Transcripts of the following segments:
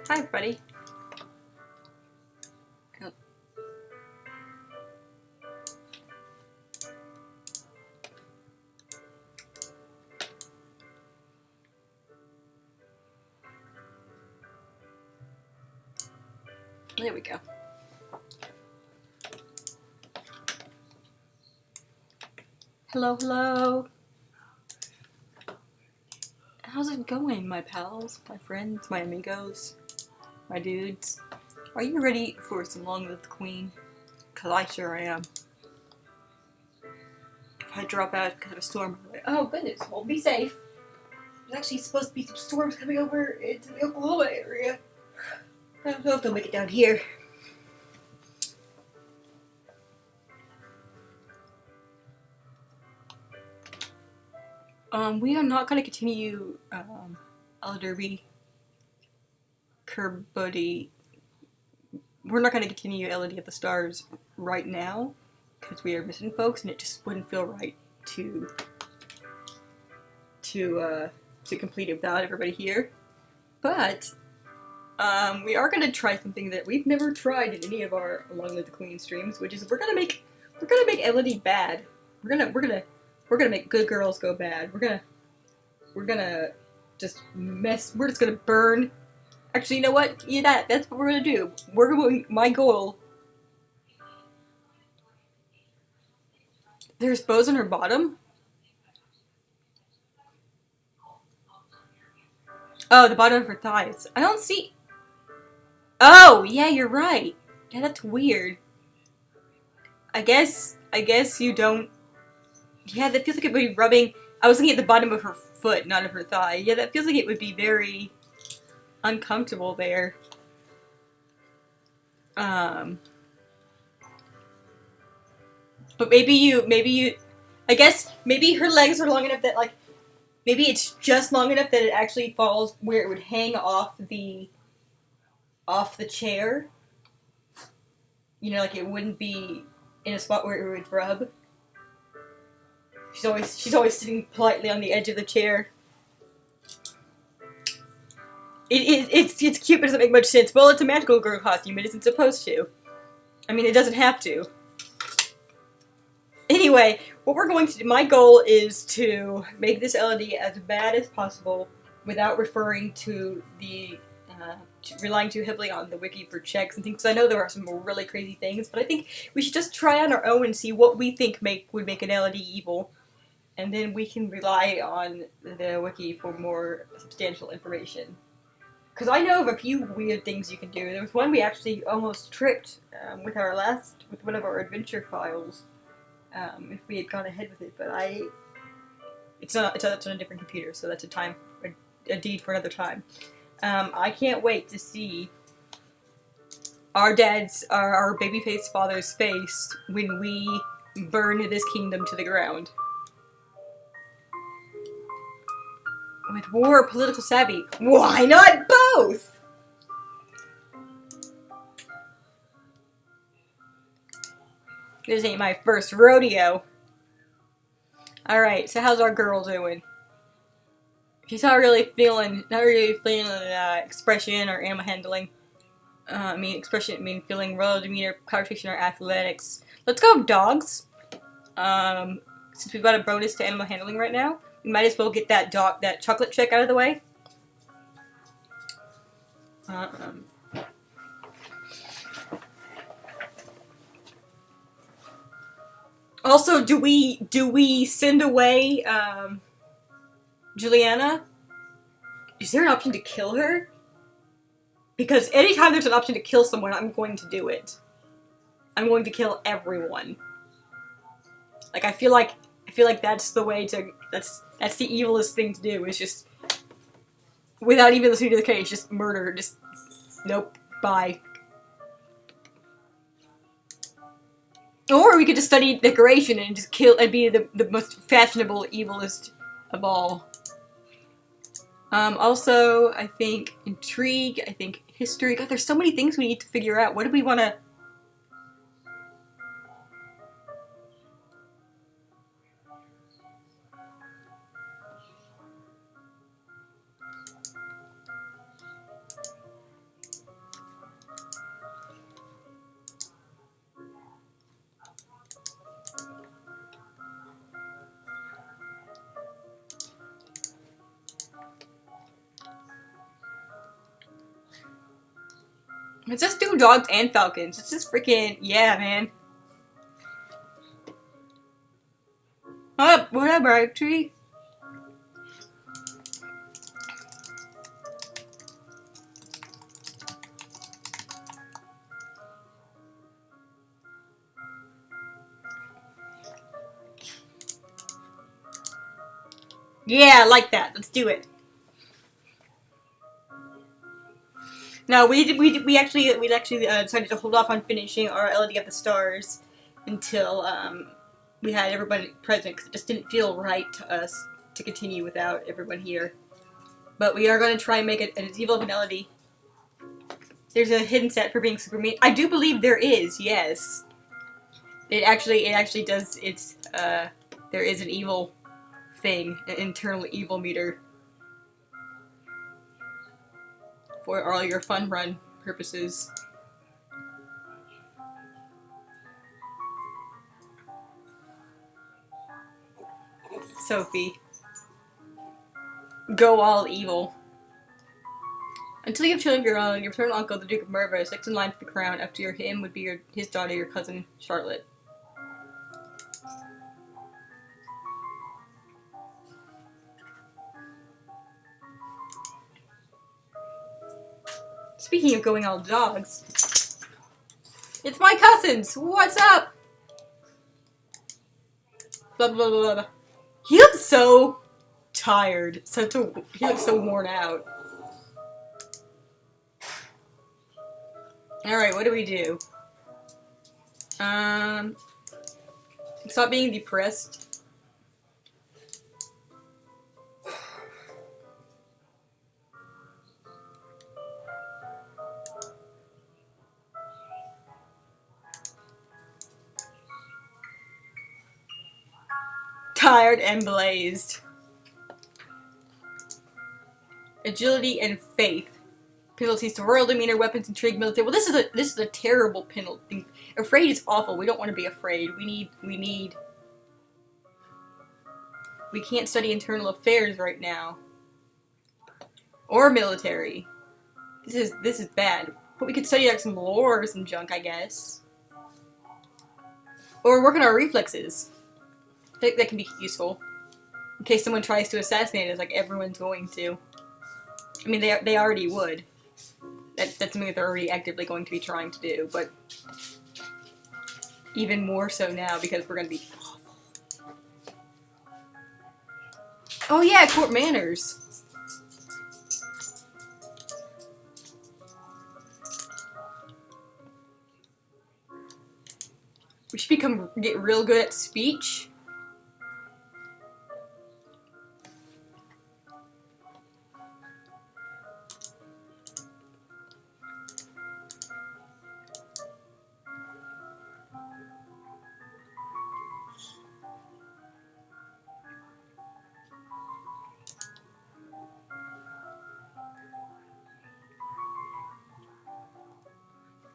Hi, everybody. Oh, there we go. Hello, hello. How's it going, my pals, my friends, my amigos, my dudes? Are you ready for some Long Live the Queen? Cause I sure am. If I drop out because of a storm, oh goodness, well be safe. There's actually supposed to be some storms coming over into the Oklahoma area. I don't know if they'll make it down here. We are not going to continue Elderby Kerbuddy. We're not going to continue Elodie of the Stars right now because we are missing folks, and it just wouldn't feel right to complete it without everybody here. But we are going to try something that we've never tried in any of our Long Live the Queen streams, which is we're gonna make Elodie bad. We're gonna make good girls go bad. We're gonna just mess. We're just gonna burn. Actually, you know what? Yeah, that's what we're gonna do. My goal. There's bows on her bottom. Oh, the bottom of her thighs. I don't see. Oh, yeah, you're right. Yeah, that's weird. I guess you don't. Yeah, that feels like it would be rubbing. I was looking at the bottom of her foot, not of her thigh. Yeah, that feels like it would be very uncomfortable there. But maybe you. I guess maybe her legs are long enough that like, maybe it's just long enough that it actually falls where it would hang off the chair. You know, like it wouldn't be in a spot where it would rub. She's always sitting politely on the edge of the chair. It's cute, but it doesn't make much sense. Well, it's a magical girl costume. It isn't supposed to. I mean, it doesn't have to. Anyway, what we're going to do, my goal is to make this Elodie as bad as possible without referring to the, relying too heavily on the wiki for checks and things, because I know there are some really crazy things, but I think we should just try on our own and see what we think would make an Elodie evil, and then we can rely on the wiki for more substantial information. Because I know of a few weird things you can do. There was one we actually almost tripped with one of our adventure files. If we had gone ahead with it, but it's on a different computer, so that's a deed for another time. I can't wait to see our babyface father's face when we burn this kingdom to the ground. With war or political savvy, why not both? This ain't my first rodeo. Alright, so how's our girl doing? She's not really feeling expression or animal handling. Feeling royal demeanor, conversation, or athletics. Let's go dogs. Since we've got a bonus to animal handling right now, we might as well get that chocolate check out of the way. Also, do we send away Juliana? Is there an option to kill her? Because anytime there's an option to kill someone, I'm going to do it. I'm going to kill everyone. Like I feel like that's the way to that's the evilest thing to do, is just without even listening to the case, just murder, just nope, bye. Or we could just study decoration and just kill and be the most fashionable evilest of all. Also, I think intrigue, I think history. God, there's so many things we need to figure out. What do we want to... It's just 2 dogs and falcons. It's just freaking, yeah, man. Oh, whatever, actually. Yeah, I like that. Let's do it. No, we actually decided to hold off on finishing our Elodie of the Stars until we had everybody present, because it just didn't feel right to us to continue without everyone here. But we are going to try and make it an evil of an Elodie. There's a hidden set for being super mean. I do believe there is. Yes, it actually does. It's there is an evil thing, an internal evil meter. For all your fun run purposes. Sophie. Go all evil. Until you have children of your own, your paternal uncle, the Duke of Merva, is next in line for the crown. After him would be his daughter, your cousin, Charlotte. Speaking of going all dogs, it's my cousins! What's up? Blah blah blah blah. He looks so tired. He looks so worn out. Alright, what do we do? Stop being depressed. Tired and blazed. Agility and faith. Penalties to royal demeanor, weapons, intrigue, military. Well, this is a terrible penalty. Afraid is awful. We don't want to be afraid. We can't study internal affairs right now. Or military. This is bad. But we could study like some lore or some junk, I guess. Or work on our reflexes. I think that can be useful. In case someone tries to assassinate us, like everyone's going to. I mean, they already would. That's something that they're already actively going to be trying to do, but even more so now because we're going to be awful. Oh yeah, court manners. We should get real good at speech.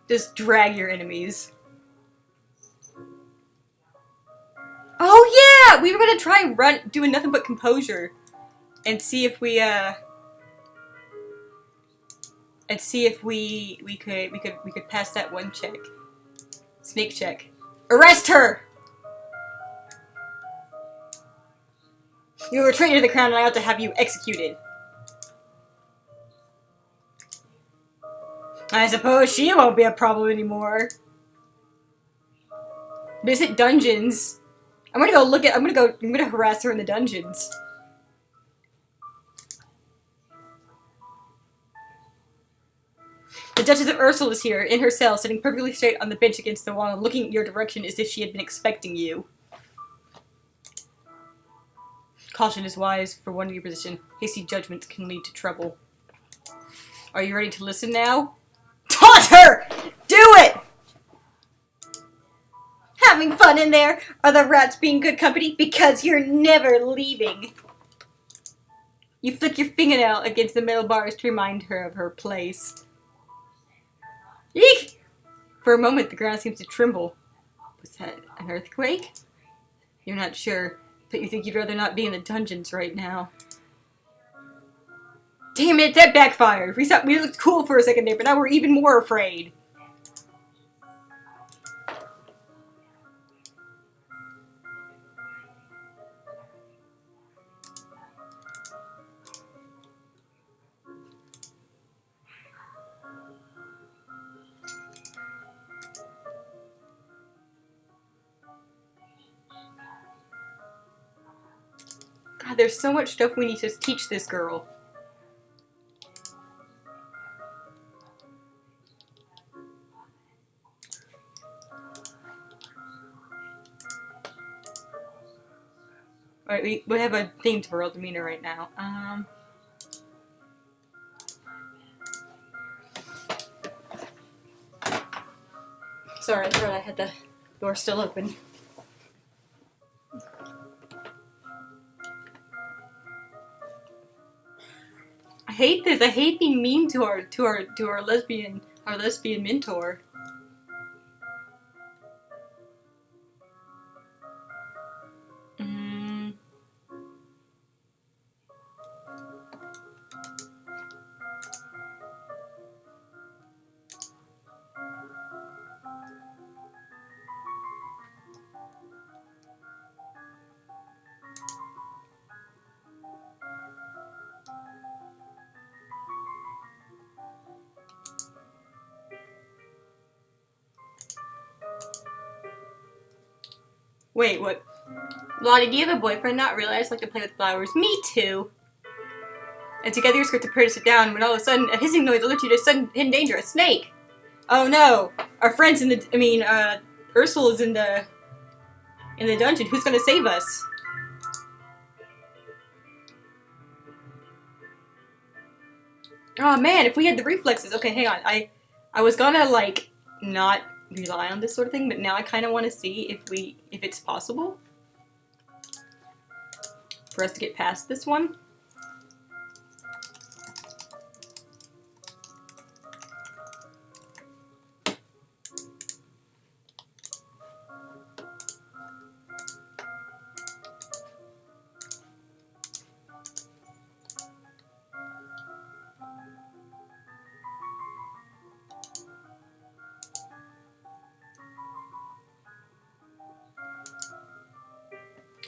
Just drag your enemies. Oh yeah! We were gonna try doing nothing but composure. And see if we could pass that one check. Sneak check. Arrest her! You were traitor to the crown and I ought to have you executed. I suppose she won't be a problem anymore. Visit dungeons. I'm gonna harass her in the dungeons. The Duchess of Ursel is here, in her cell, sitting perfectly straight on the bench against the wall and looking in your direction as if she had been expecting you. Caution is wise for one in your position. Hasty judgments can lead to trouble. Are you ready to listen now? Taunt her! Do it! Having fun in there? Are the rats being good company? Because you're never leaving. You flick your fingernail against the metal bars to remind her of her place. Eek! For a moment, the ground seems to tremble. Was that an earthquake? You're not sure, but you think you'd rather not be in the dungeons right now. Damn it, that backfired. We looked cool for a second there, but now we're even more afraid. God, there's so much stuff we need to teach this girl. Alright, we have a theme to World Demeanor right now. Sorry, I thought I had the door still open. I hate this. I hate being mean to our lesbian mentor. Wait, what? Lottie, do you have a boyfriend? Not really. I just like to play with flowers. Me too. And together you skirt to prepare to sit down when all of a sudden a hissing noise alerts you to sudden hidden danger. A snake! Oh no! Our friend's in the. Ursula's in the dungeon. Who's gonna save us? Oh man, if we had the reflexes. Okay, hang on. I was gonna like not rely on this sort of thing, but now I kind of want to see if it's possible for us to get past this one.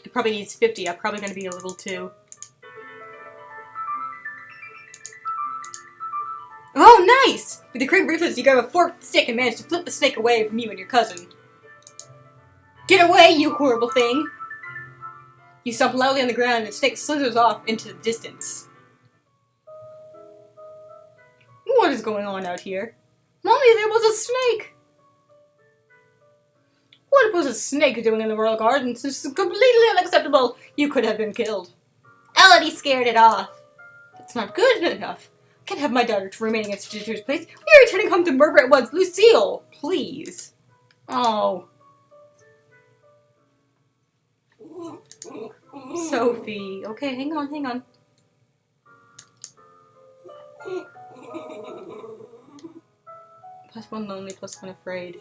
It probably needs 50. I'm probably going to be a little too. Oh, nice! With the quick reflex, you grab a forked stick and manage to flip the snake away from you and your cousin. Get away, you horrible thing! You stomp loudly on the ground and the snake slithers off into the distance. What is going on out here? Mommy, there was a snake! What was a snake doing in the royal gardens? This is completely unacceptable! You could have been killed. Elodie scared it off. That's not good enough. I can't have my daughter remaining in such a dangerous place. We are returning home to murder at once. Lucille! Please. Oh. Sophie. Okay, hang on. +1 lonely, +1 afraid.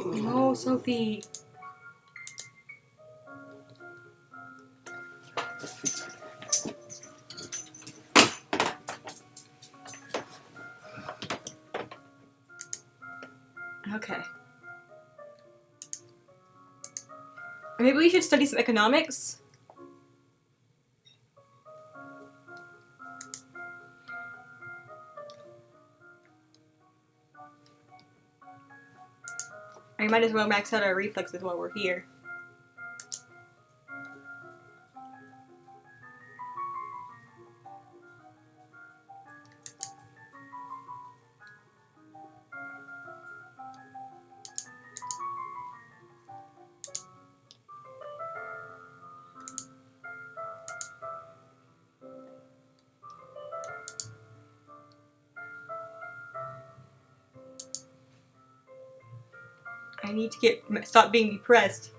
No, Sophie. Okay. Maybe we should study some economics? I might as well max out our reflexes while we're here. I need to stop being depressed.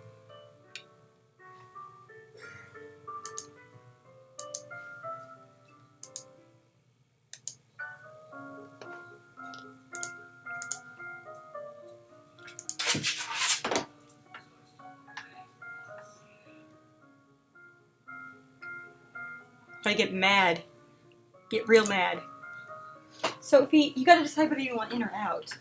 I get mad. Get real mad. Sophie, you gotta decide whether you want in or out.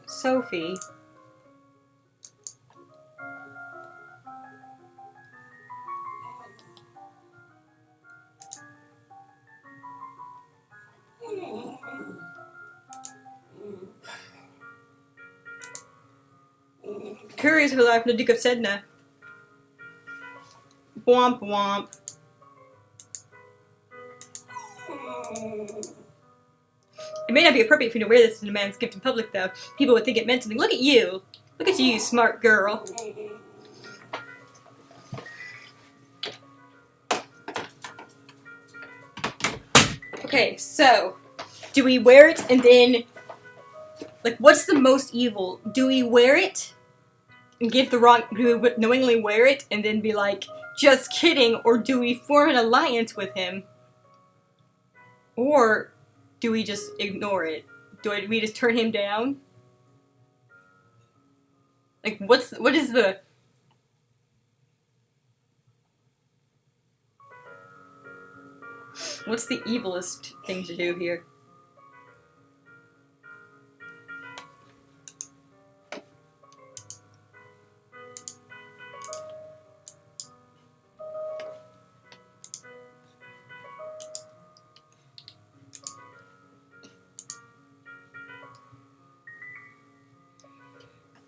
Sophie. Curious who life from the Duke of Sedna. Womp womp. It may not be appropriate for you to wear this as a man's gift in public, though. People would think it meant something. Look at you! Look at you, smart girl. Okay, so, do we wear it and then, like, what's the most evil? Do we wear it and give the wrong, do we knowingly wear it and then be like, just kidding, or do we form an alliance with him? Or do we just ignore it? Do we just turn him down? Like, what is the... What's the evilest thing to do here?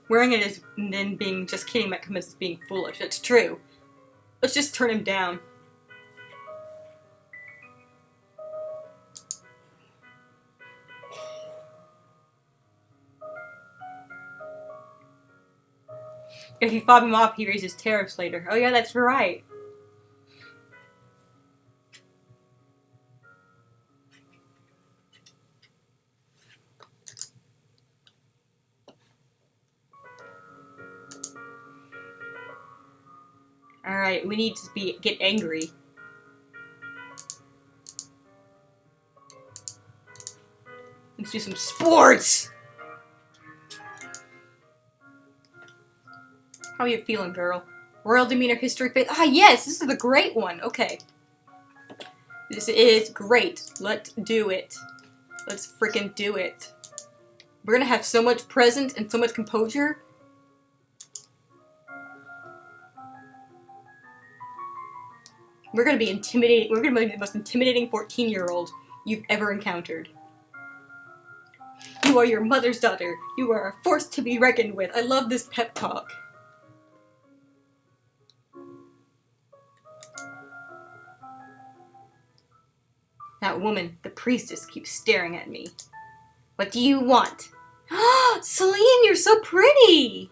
Wearing it as and then being just kidding might come as being foolish. It's true. Let's just turn him down. If you fob him off, he raises tariffs later. Oh yeah, that's right. Alright, we need to get angry. Let's do some sports! How are you feeling, girl? Royal demeanor, history, faith. Ah, yes! This is the great one! Okay. This is great. Let's do it. Let's freaking do it. We're gonna have so much presence and so much composure. We're gonna be intimidating. We're gonna be the most intimidating 14-year-old you've ever encountered. You are your mother's daughter. You are a force to be reckoned with. I love this pep talk. That woman, the priestess, keeps staring at me. What do you want? Celine, you're so pretty!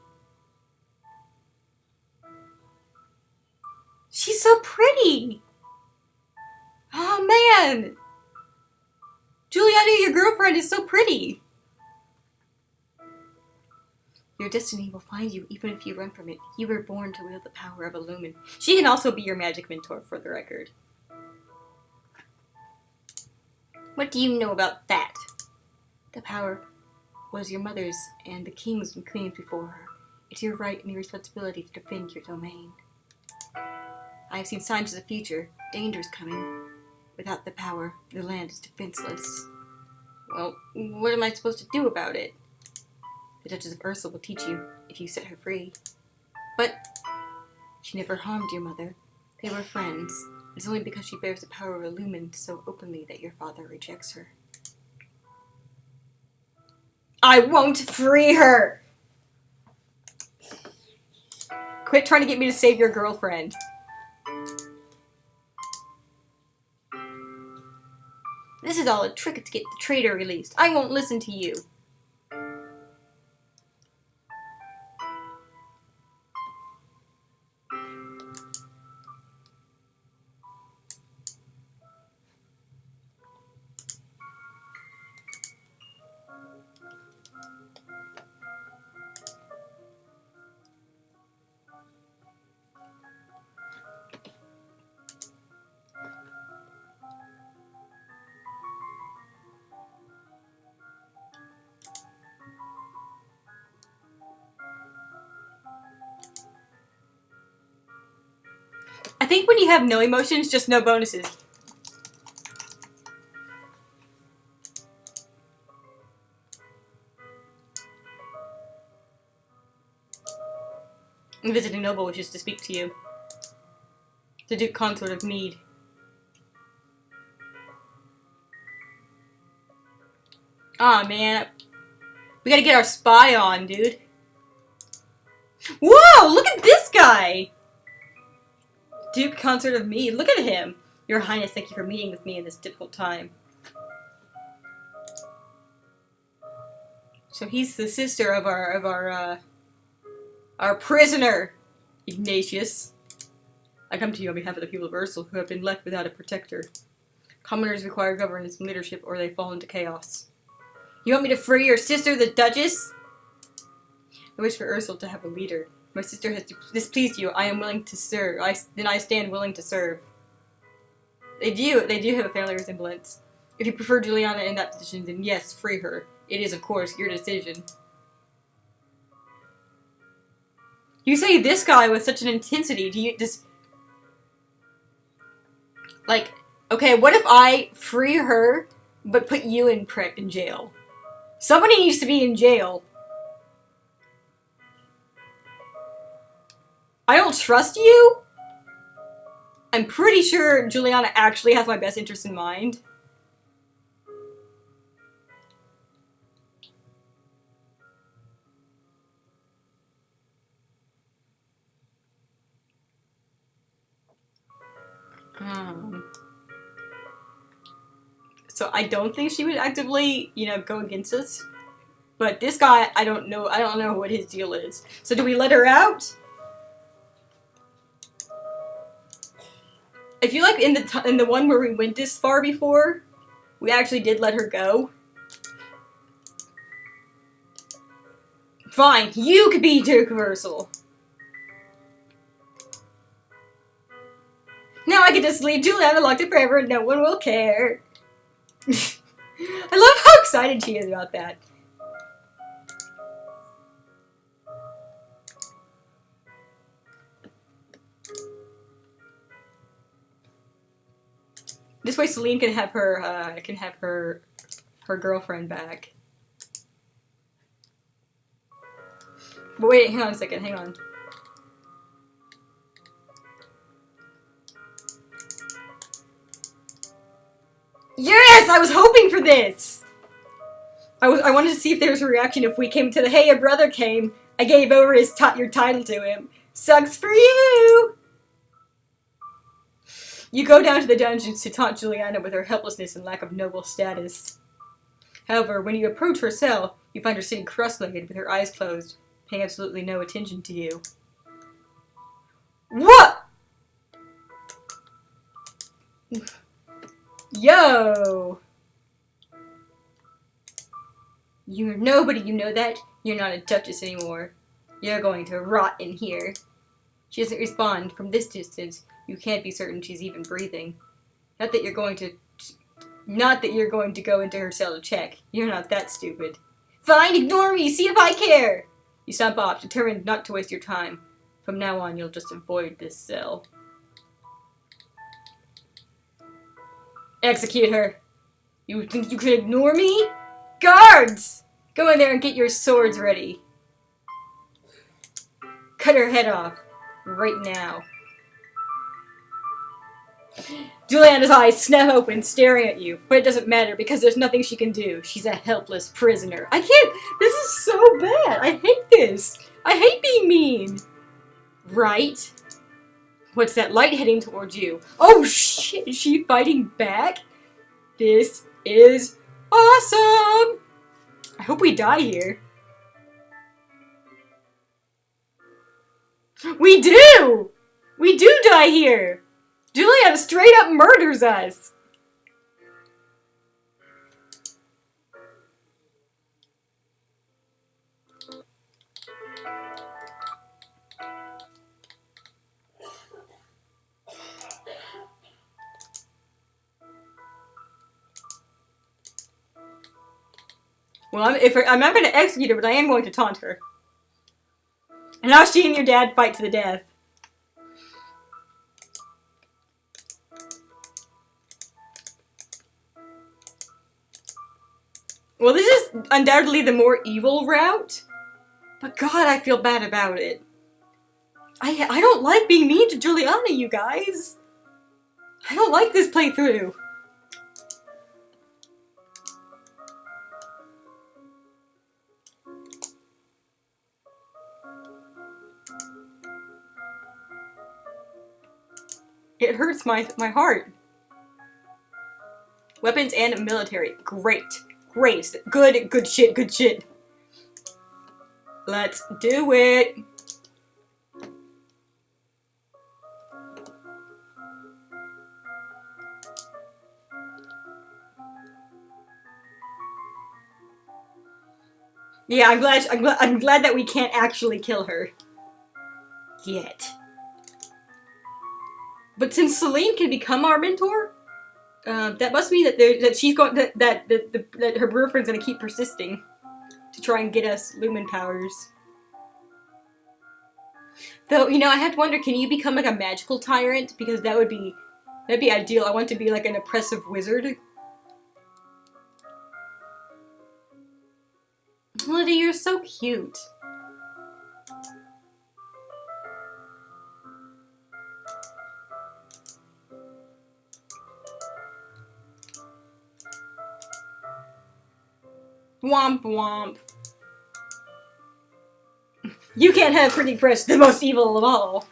She's so pretty! Oh man! Juliana, your girlfriend is so pretty! Your destiny will find you even if you run from it. You were born to wield the power of a lumen. She can also be your magic mentor, for the record. What do you know about that? The power was your mother's and the kings and queens before her. It's your right and your responsibility to defend your domain. I have seen signs of the future. Danger's coming. Without the power, the land is defenseless. Well, what am I supposed to do about it? The Duchess of Ursa will teach you if you set her free. But she never harmed your mother. They were friends. It's only because she bears the power of a lumen so openly that your father rejects her. I won't free her! Quit trying to get me to save your girlfriend. This is all a trick to get the traitor released. I won't listen to you. think when you have no emotions, just no bonuses. The visiting noble wishes to speak to you. The Duke Consort of Mead. Aw, man. We gotta get our spy on, dude. Whoa! Look at this guy! Duke Consort of Mead. Look at him. Your Highness, thank you for meeting with me in this difficult time. So he's the sister of our prisoner, Ignatius. I come to you on behalf of the people of Ursel who have been left without a protector. Commoners require governance and leadership or they fall into chaos. You want me to free your sister, the Duchess? I wish for Ursel to have a leader. My sister has displeased you. I am willing to serve. Then I stand willing to serve. They do have a family resemblance. If you prefer Juliana in that position, then yes, free her. It is, of course, your decision. You say this guy with such an intensity. Do you just... Like, okay, what if I free her, but put you in jail? Somebody needs to be in jail. I don't trust you? I'm pretty sure Juliana actually has my best interest in mind. So I don't think she would actively, you know, go against us. But this guy, I don't know what his deal is. So do we let her out? I feel like in the one where we went this far before, we actually did let her go. Fine, you could be Duke of Ursel. Now I can just leave Juliana locked up forever and no one will care. I love how excited she is about that. This way Celine can have her girlfriend back. But wait, hang on a second, hang on. Yes! I was hoping for this! I wanted to see if there was a reaction if we came to the, hey, your brother came. I gave over your title to him. Sucks for you! You go down to the dungeons to taunt Juliana with her helplessness and lack of noble status. However, when you approach her cell, you find her sitting cross-legged with her eyes closed, paying absolutely no attention to you. What? Yo! You're nobody, you know that? You're not a duchess anymore. You're going to rot in here. She doesn't respond. From this distance, you can't be certain she's even breathing. Not that you're going to go into her cell to check. You're not that stupid. Fine, ignore me, see if I care! You stomp off, determined not to waste your time. From now on, you'll just avoid this cell. Execute her. You think you could ignore me? Guards! Go in there and get your swords ready. Cut her head off. Right now. Juliana's eyes snap open, staring at you. But it doesn't matter, because there's nothing she can do. She's a helpless prisoner. I can't... This is so bad. I hate this. I hate being mean. Right? What's that light heading towards you? Oh, shit! Is she fighting back? This is awesome! I hope we die here. We do! We do die here! Juliana straight up murders us! Well, I'm not going to execute her, but I am going to taunt her. And now she and your dad fight to the death. Well, this is undoubtedly the more evil route, but God, I feel bad about it. I don't like being mean to Juliana, you guys. I don't like this playthrough. It hurts my heart. Weapons and military. Great. Great. Good shit, good shit. Let's do it. Yeah, I'm glad that we can't actually kill her. Yet. But since Selene can become our mentor, that must mean that she's going that her boyfriend's gonna keep persisting to try and get us Lumen powers. Though, you know, I have to wonder, can you become like a magical tyrant? Because that'd be ideal. I want to be like an oppressive wizard. Melody, you're so cute. Womp womp. You can't have Pretty Press, the most evil of all.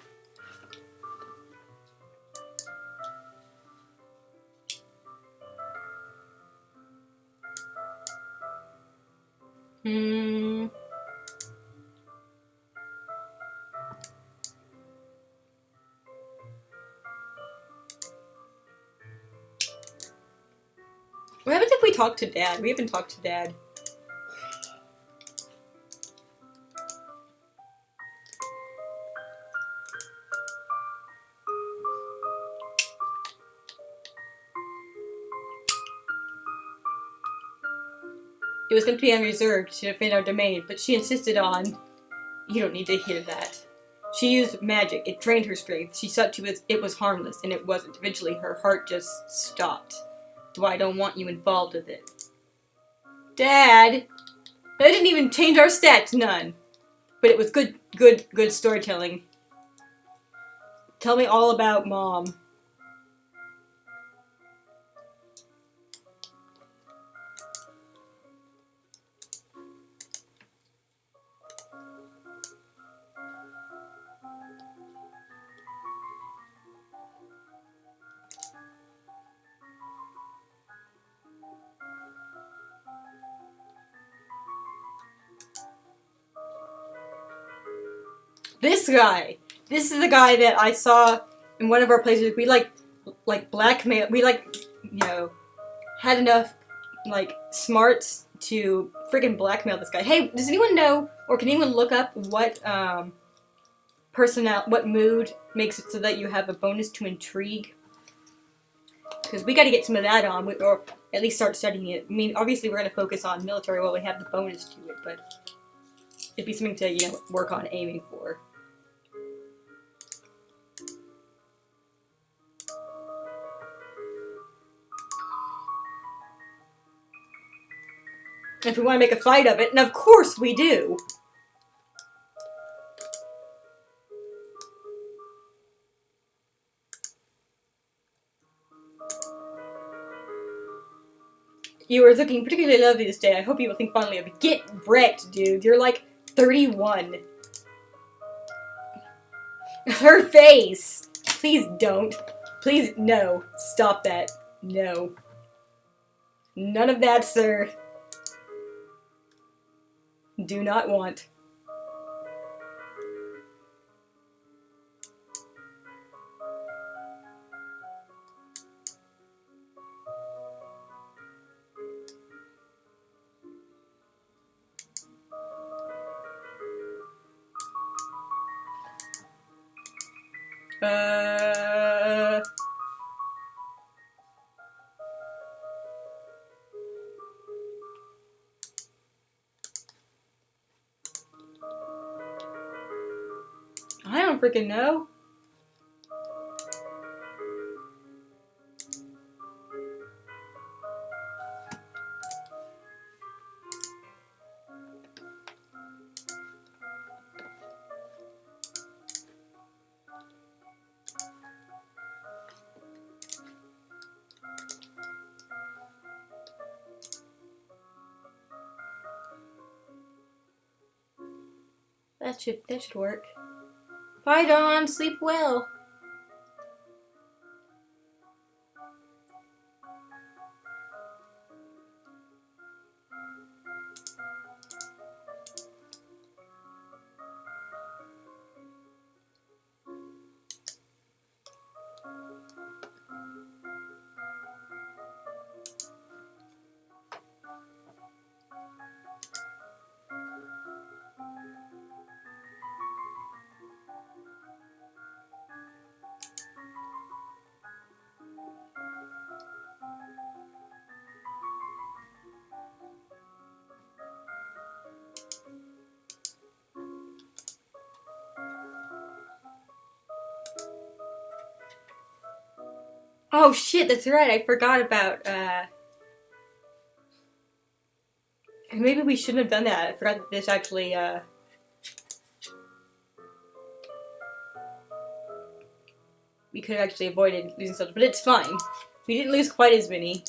What happens if we talk to Dad? We haven't talked to Dad. It was meant to be unreserved to defend our domain, but she insisted on... You don't need to hear that. She used magic. It drained her strength. She thought it was harmless, and it wasn't. Eventually, her heart just stopped. So I don't want you involved with it. Dad! That didn't even change our stats, none. But it was good storytelling. Tell me all about Mom. This guy! This is the guy that I saw in one of our places. We like blackmail. We you know, had enough smarts to friggin' blackmail this guy. Hey, does anyone know, or can anyone look up what what mood makes it so that you have a bonus to intrigue? Because we got to get some of that on, or at least start studying it. I mean, obviously we're going to focus on military while we have the bonus to it, but it'd be something to, you know, work on aiming for. If we want to make a fight of it, and of course we do! You are looking particularly lovely this day. I hope you will think fondly of it. Get wrecked, dude. You're like 31. Her face! Please don't. Please, no. Stop that. No. None of that, sir. Do not want. I don't freaking know. That should work. Bye, Dawn. Sleep well. Oh shit, that's right. I forgot about maybe we shouldn't have done that. I forgot that this actually we could have actually avoided losing soldiers, but it's fine. We didn't lose quite as many.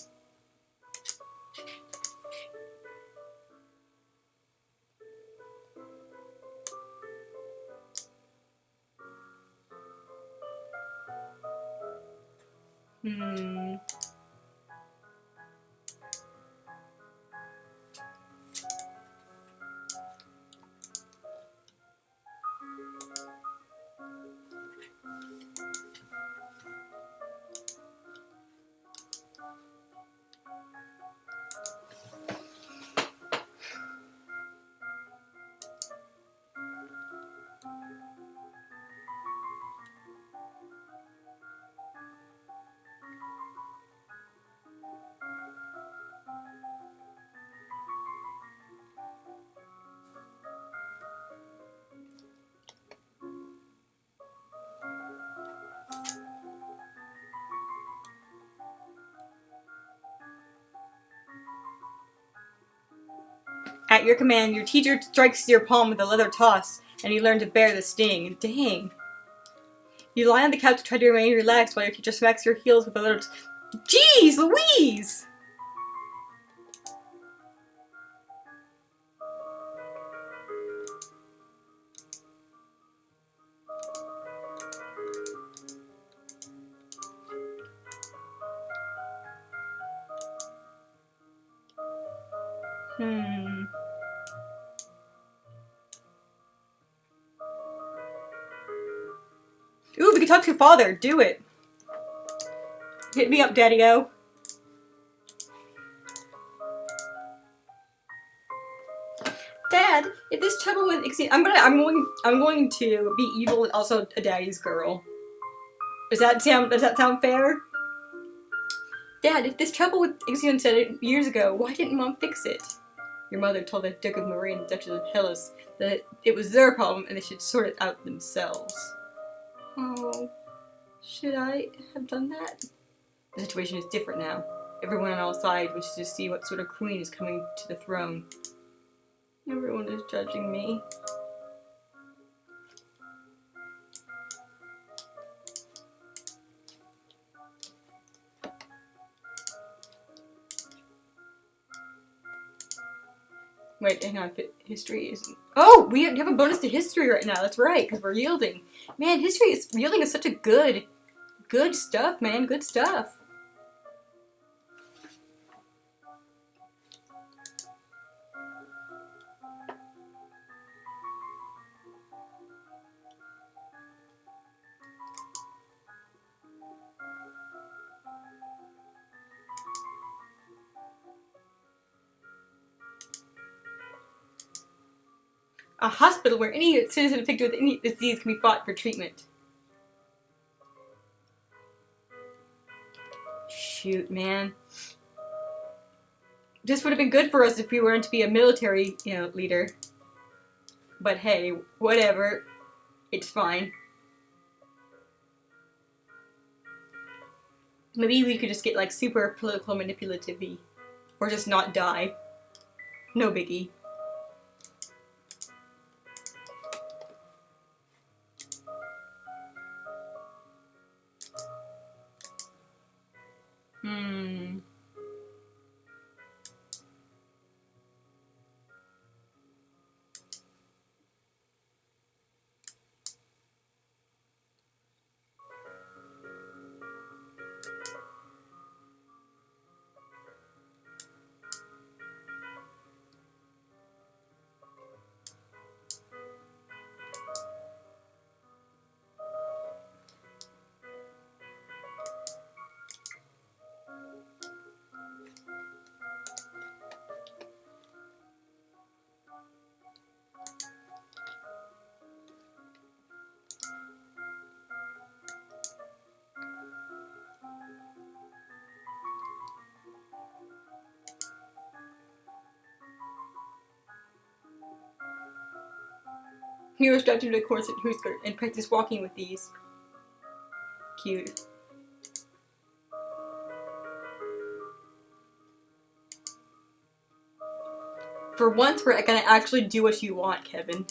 At your command, your teacher strikes your palm with a leather toss, and you learn to bear the sting. Dang. You lie on the couch to try to remain relaxed while your teacher smacks your heels with a leather. Jeez Louise! Ooh, we can talk to your father. Do it. Hit me up, Daddy-O. Dad, if this trouble with I'm going to be evil and also a daddy's girl. Does that sound fair? Dad, if this trouble with Ixion said it years ago, why didn't Mom fix it? Your mother told the Duke of Marine and the Duchess of Hellas that it was their problem and they should sort it out themselves. Oh, should I have done that? The situation is different now. Everyone on all sides wishes to see what sort of queen is coming to the throne. Everyone is judging me. Wait, hang on. History isn't. Oh, we have a bonus to history right now. That's right, because we're yielding. Man, yielding is such a good stuff, man. Good stuff. A hospital where any citizen afflicted with any disease can be fought for treatment. Shoot, man. This would have been good for us if we weren't to be a military, leader. But hey, whatever. It's fine. Maybe we could just get, like, super political manipulative-y. Or just not die. No biggie. You were strapped into a corset and practice walking with these. Cute. For once, we're gonna actually do what you want, Kevin.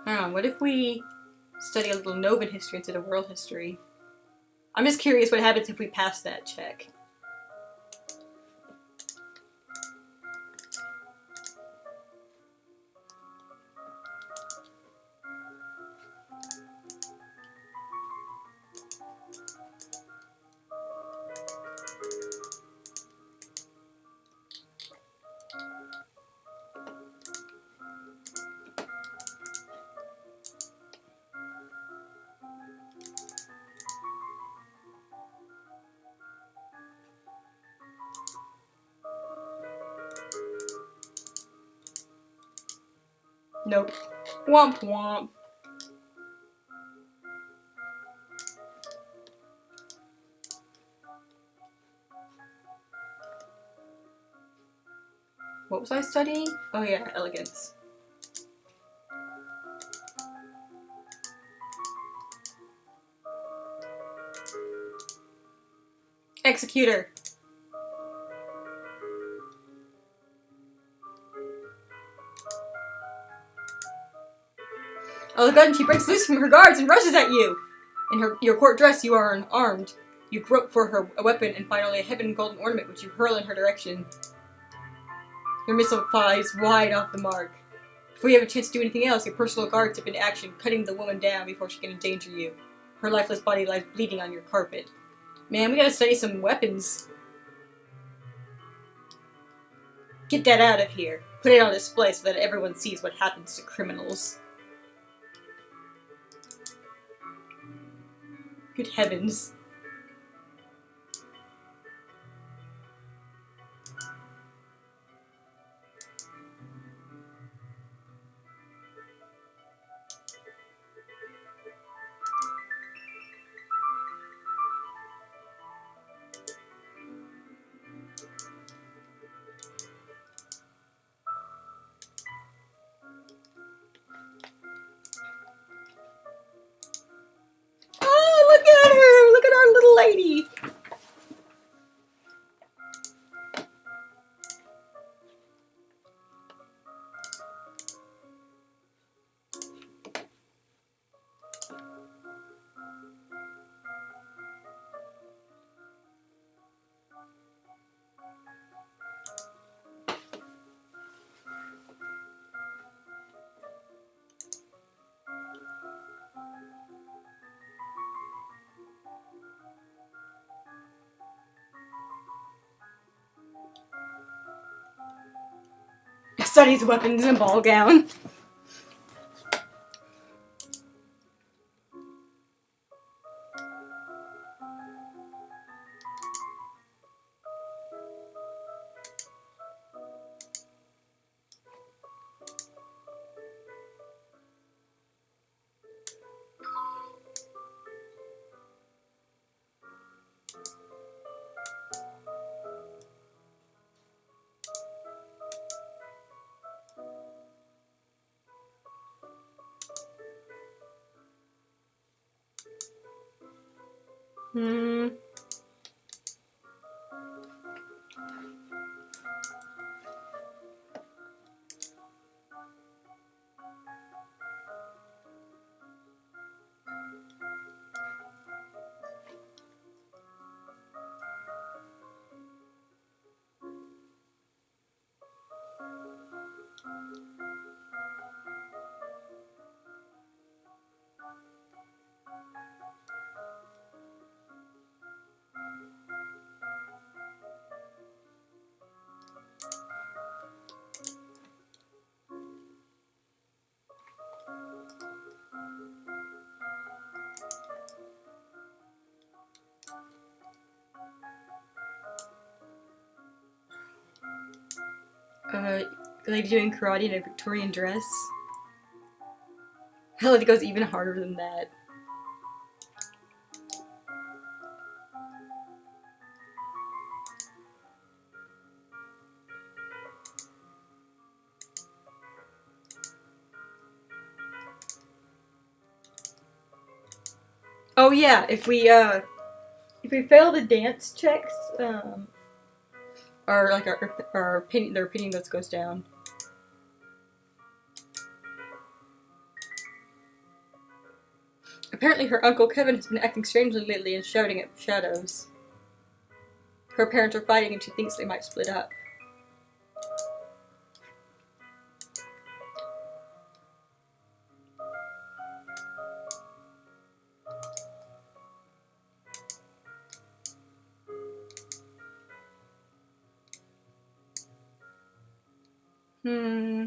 I don't know, what if we study a little Novan history instead of world history? I'm just curious what happens if we pass that check. Nope. Womp womp. What was I studying? Oh yeah, elegance. Executor. All of a sudden, she breaks loose from her guards and rushes at you. In your court dress, you are unarmed. You grope for her a weapon and finally a heaven golden ornament, which you hurl in her direction. Your missile flies wide off the mark. Before you have a chance to do anything else, your personal guards have been in action, cutting the woman down before she can endanger you. Her lifeless body lies bleeding on your carpet. Man, we gotta study some weapons. Get that out of here. Put it on display so that everyone sees what happens to criminals. Good heavens. Oh, look at her! Look at our little lady! Studies weapons in a ball gown. Hmm. Lady doing karate in a Victorian dress. Hell, it goes even harder than that. Oh yeah, if we fail the dance checks, our like our opinion, their opinion notes goes down. Apparently, her uncle Kevin has been acting strangely lately and shouting at shadows. Her parents are fighting, and she thinks they might split up. Hmm.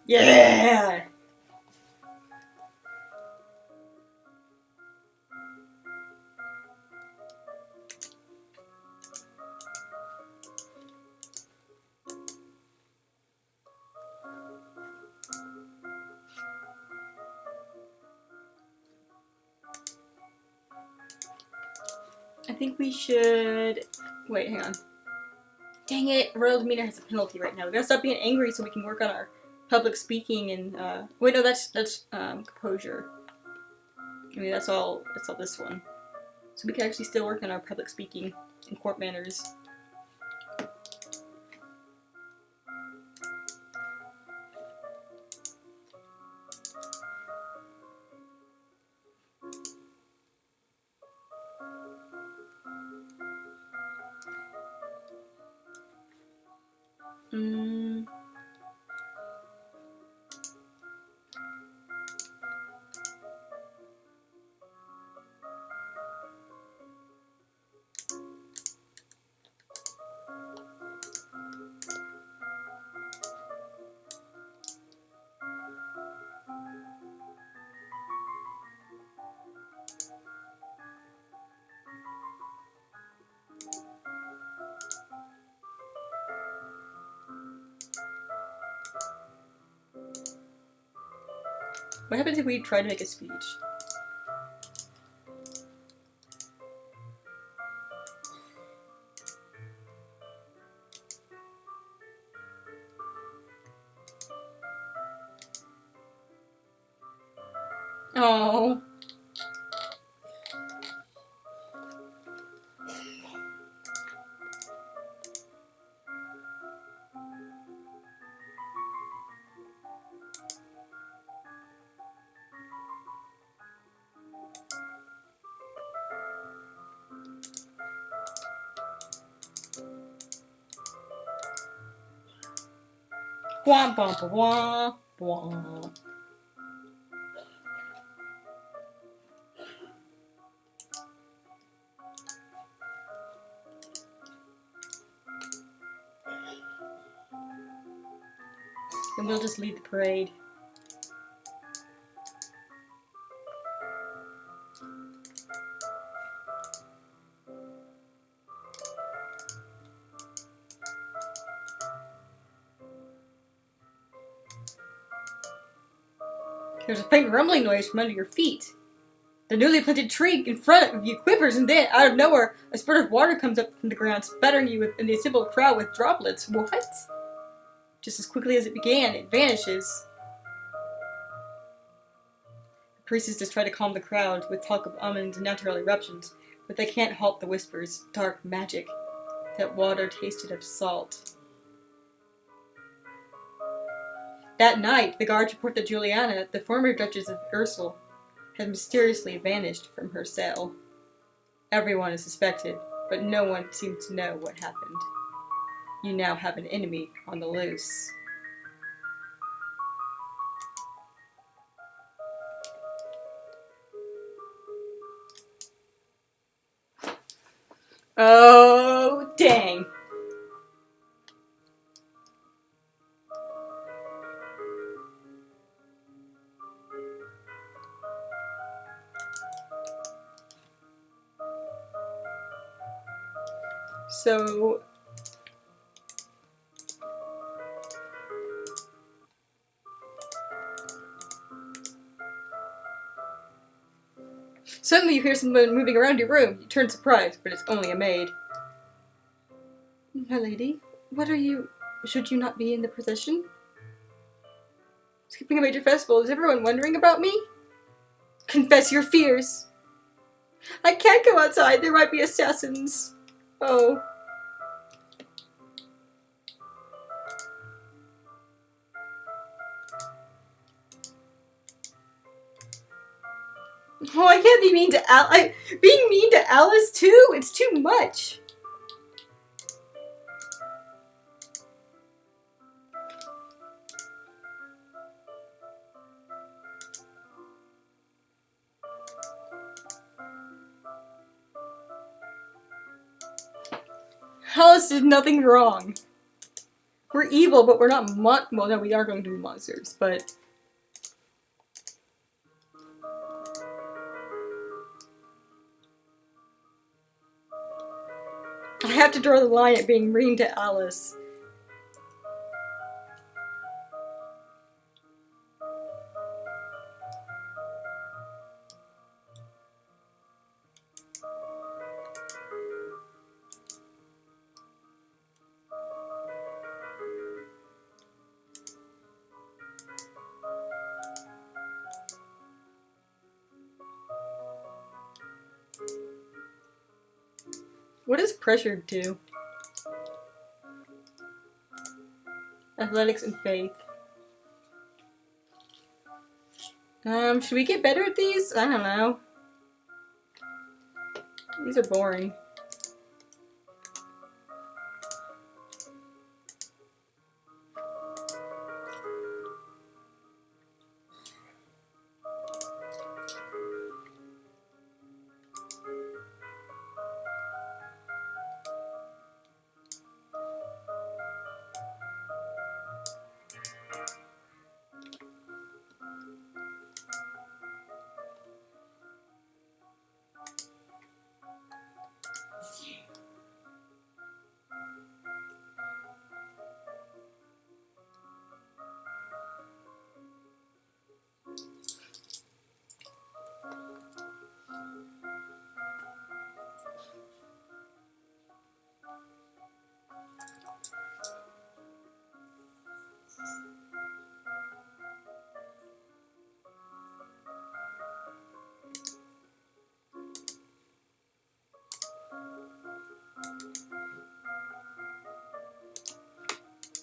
Yeah! I think we should... Wait, hang on. Dang it, royal demeanor has a penalty right now. We gotta stop being angry so we can work on our public speaking and, Wait, no, that's composure. I mean, that's all this one. So we can actually still work on our public speaking and court manners. Mm. What happens if we try to make a speech? Oh. Wah, wah, wah, wah. And we'll just lead the parade. There's a faint rumbling noise from under your feet. The newly planted tree in front of you quivers, and then, out of nowhere, a spurt of water comes up from the ground, spattering you in the assembled crowd with droplets. What? Just as quickly as it began, it vanishes. The priestesses try to calm the crowd with talk of omens and natural eruptions, but they can't halt the whispers. Dark magic. That water tasted of salt. That night, the guards report that Juliana, the former Duchess of Ursel, had mysteriously vanished from her cell. Everyone is suspected, but no one seems to know what happened. You now have an enemy on the loose. Oh, dang. So... Suddenly you hear someone moving around your room. You turn surprised, but it's only a maid. My lady, what are you... Should you not be in the procession? Skipping a major festival. Is everyone wondering about me? Confess your fears. I can't go outside. There might be assassins. Oh. Oh, I can't be mean to Alice. Being mean to Alice too? It's too much. Alice did nothing wrong. We're evil, but we're not well, no, we are going to be monsters, but... I have to draw the line at being mean to Alice. What does pressure do? Athletics and faith. Should we get better at these? I don't know. These are boring.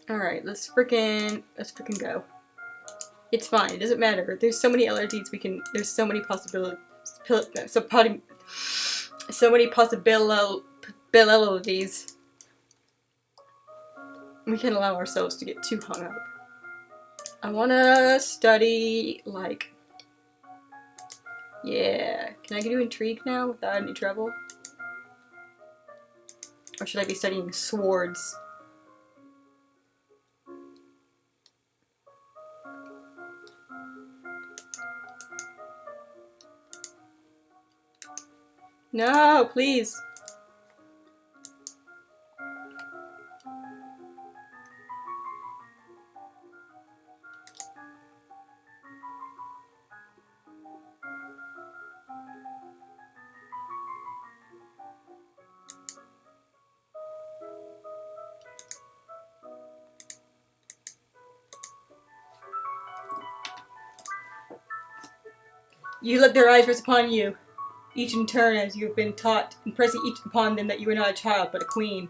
Alright, let's frickin' go. It's fine, it doesn't matter. There's so many LRDs we can, there's so many possibilities. So many possibilities. We can't allow ourselves to get too hung up. I wanna study, like... Yeah. Can I do intrigue now without any trouble? Or should I be studying swords? No, please. You let their eyes rest upon you, each in turn as you have been taught, impressing each upon them that you are not a child, but a queen.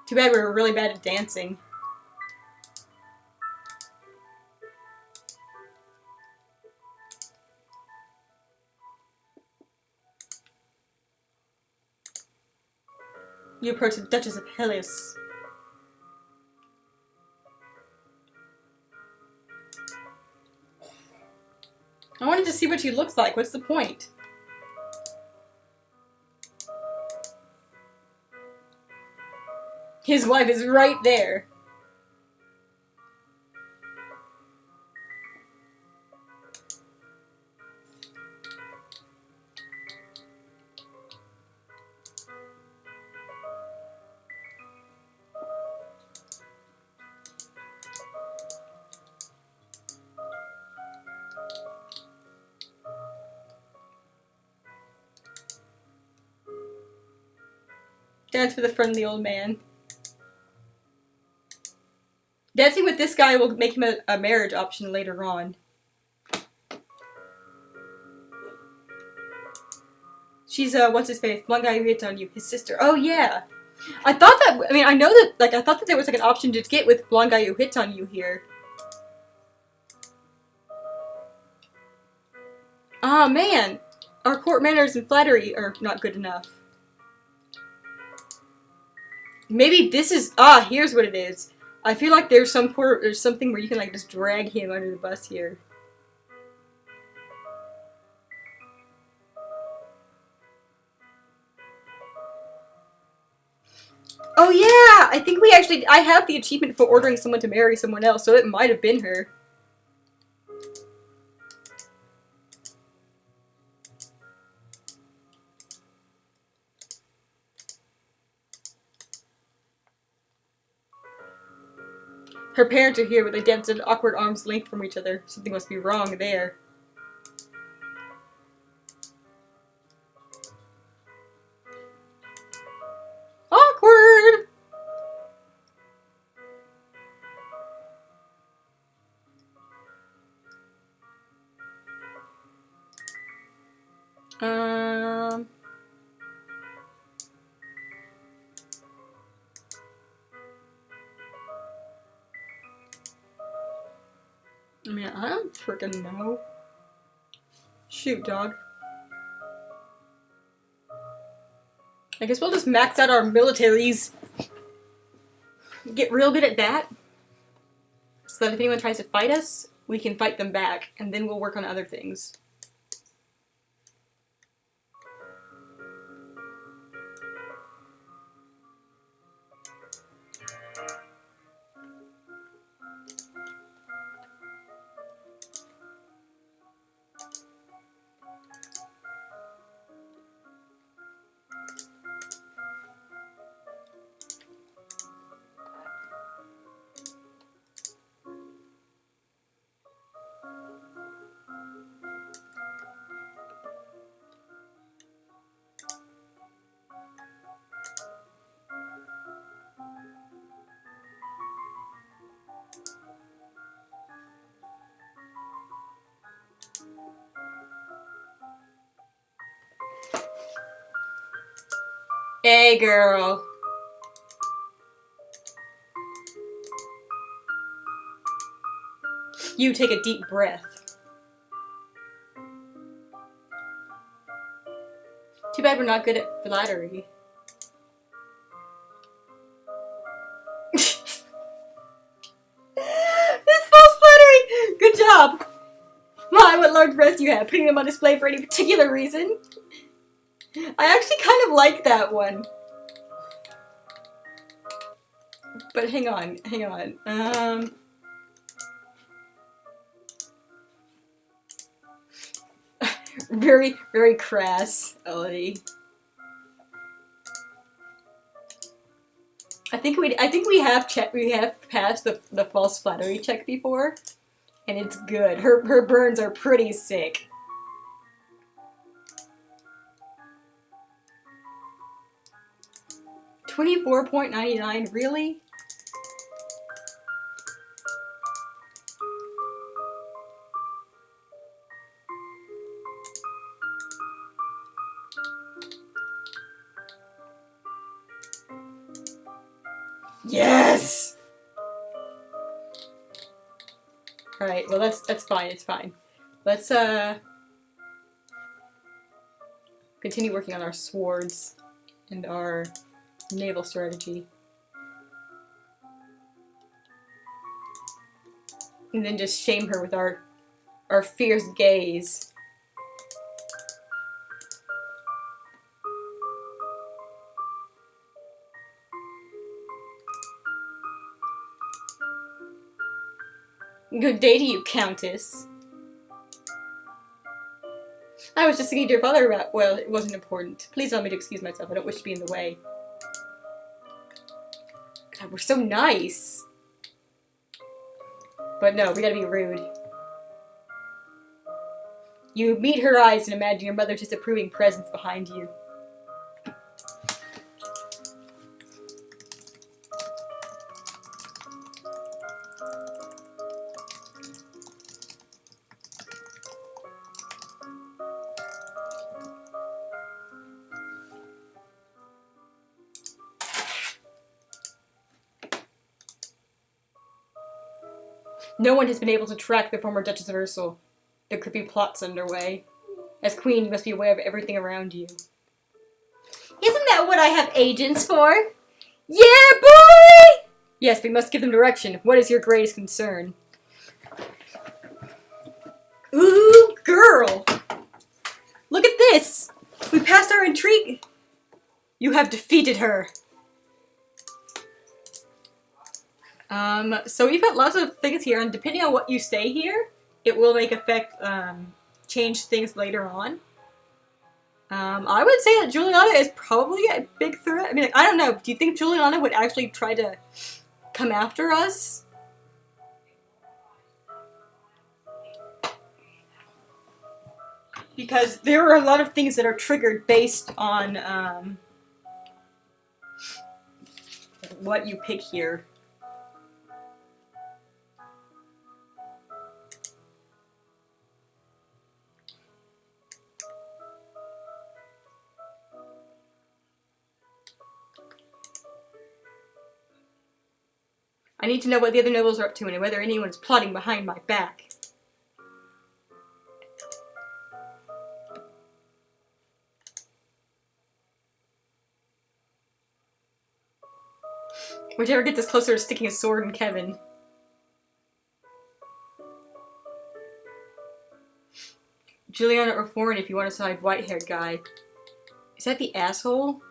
Too bad we were really bad at dancing. You approach the Duchess of Helios. I wanted to see what she looks like. What's the point? His wife is right there. Dance with a friendly old man. Dancing with this guy will make him a marriage option later on. She's, what's his face? One guy who hits on you. His sister. Oh, yeah. I thought that, I mean, I know that, like, I thought that there was, like, an option to get with blonde guy who hits on you here. Ah, man. Our court manners and flattery are not good enough. Maybe this is, here's what it is. I feel like there's something where you can, like, just drag him under the bus here. Oh yeah! I think I have the achievement for ordering someone to marry someone else, so it might have been her. Her parents are here, but they dance at an awkward arm's length from each other. Something must be wrong there. Awkward! I mean, I don't freaking know. Shoot, dog. I guess we'll just max out our militaries. Get real good at that. So that if anyone tries to fight us, we can fight them back, and then we'll work on other things. Hey, girl. You take a deep breath. Too bad we're not good at flattery. This false flattery! Good job! My, what large breasts you have, putting them on display for any particular reason. I actually kind of like that one. But hang on. Very, very crass, Elodie. I think we have passed the false flattery check before, and it's good. Her burns are pretty sick. $24.99, really? Yes! Alright, well that's fine, it's fine. Let's continue working on our swords and our naval strategy. And then just shame her with our fierce gaze. Good day to you, Countess. I was just thinking to your father about, well, it wasn't important. Please allow me to excuse myself. I don't wish to be in the way. God, we're so nice. But no, we gotta be rude. You meet her eyes and imagine your mother's disapproving presence behind you. No one has been able to track the former Duchess of Ursel. There could be plots underway. As queen, you must be aware of everything around you. Isn't that what I have agents for? Yeah, boy! Yes, we must give them direction. What is your greatest concern? Ooh, girl! Look at this! We passed our intrigue! You have defeated her! So we've got lots of things here, and depending on what you say here, it will change things later on. I would say that Juliana is probably a big threat. I mean, like, I don't know. Do you think Juliana would actually try to come after us? Because there are a lot of things that are triggered based on what you pick here. I need to know what the other nobles are up to and whether anyone's plotting behind my back. Whichever gets us closer to sticking a sword in Kevin. Juliana or Foreign if you want to side white-haired guy. Is that the asshole?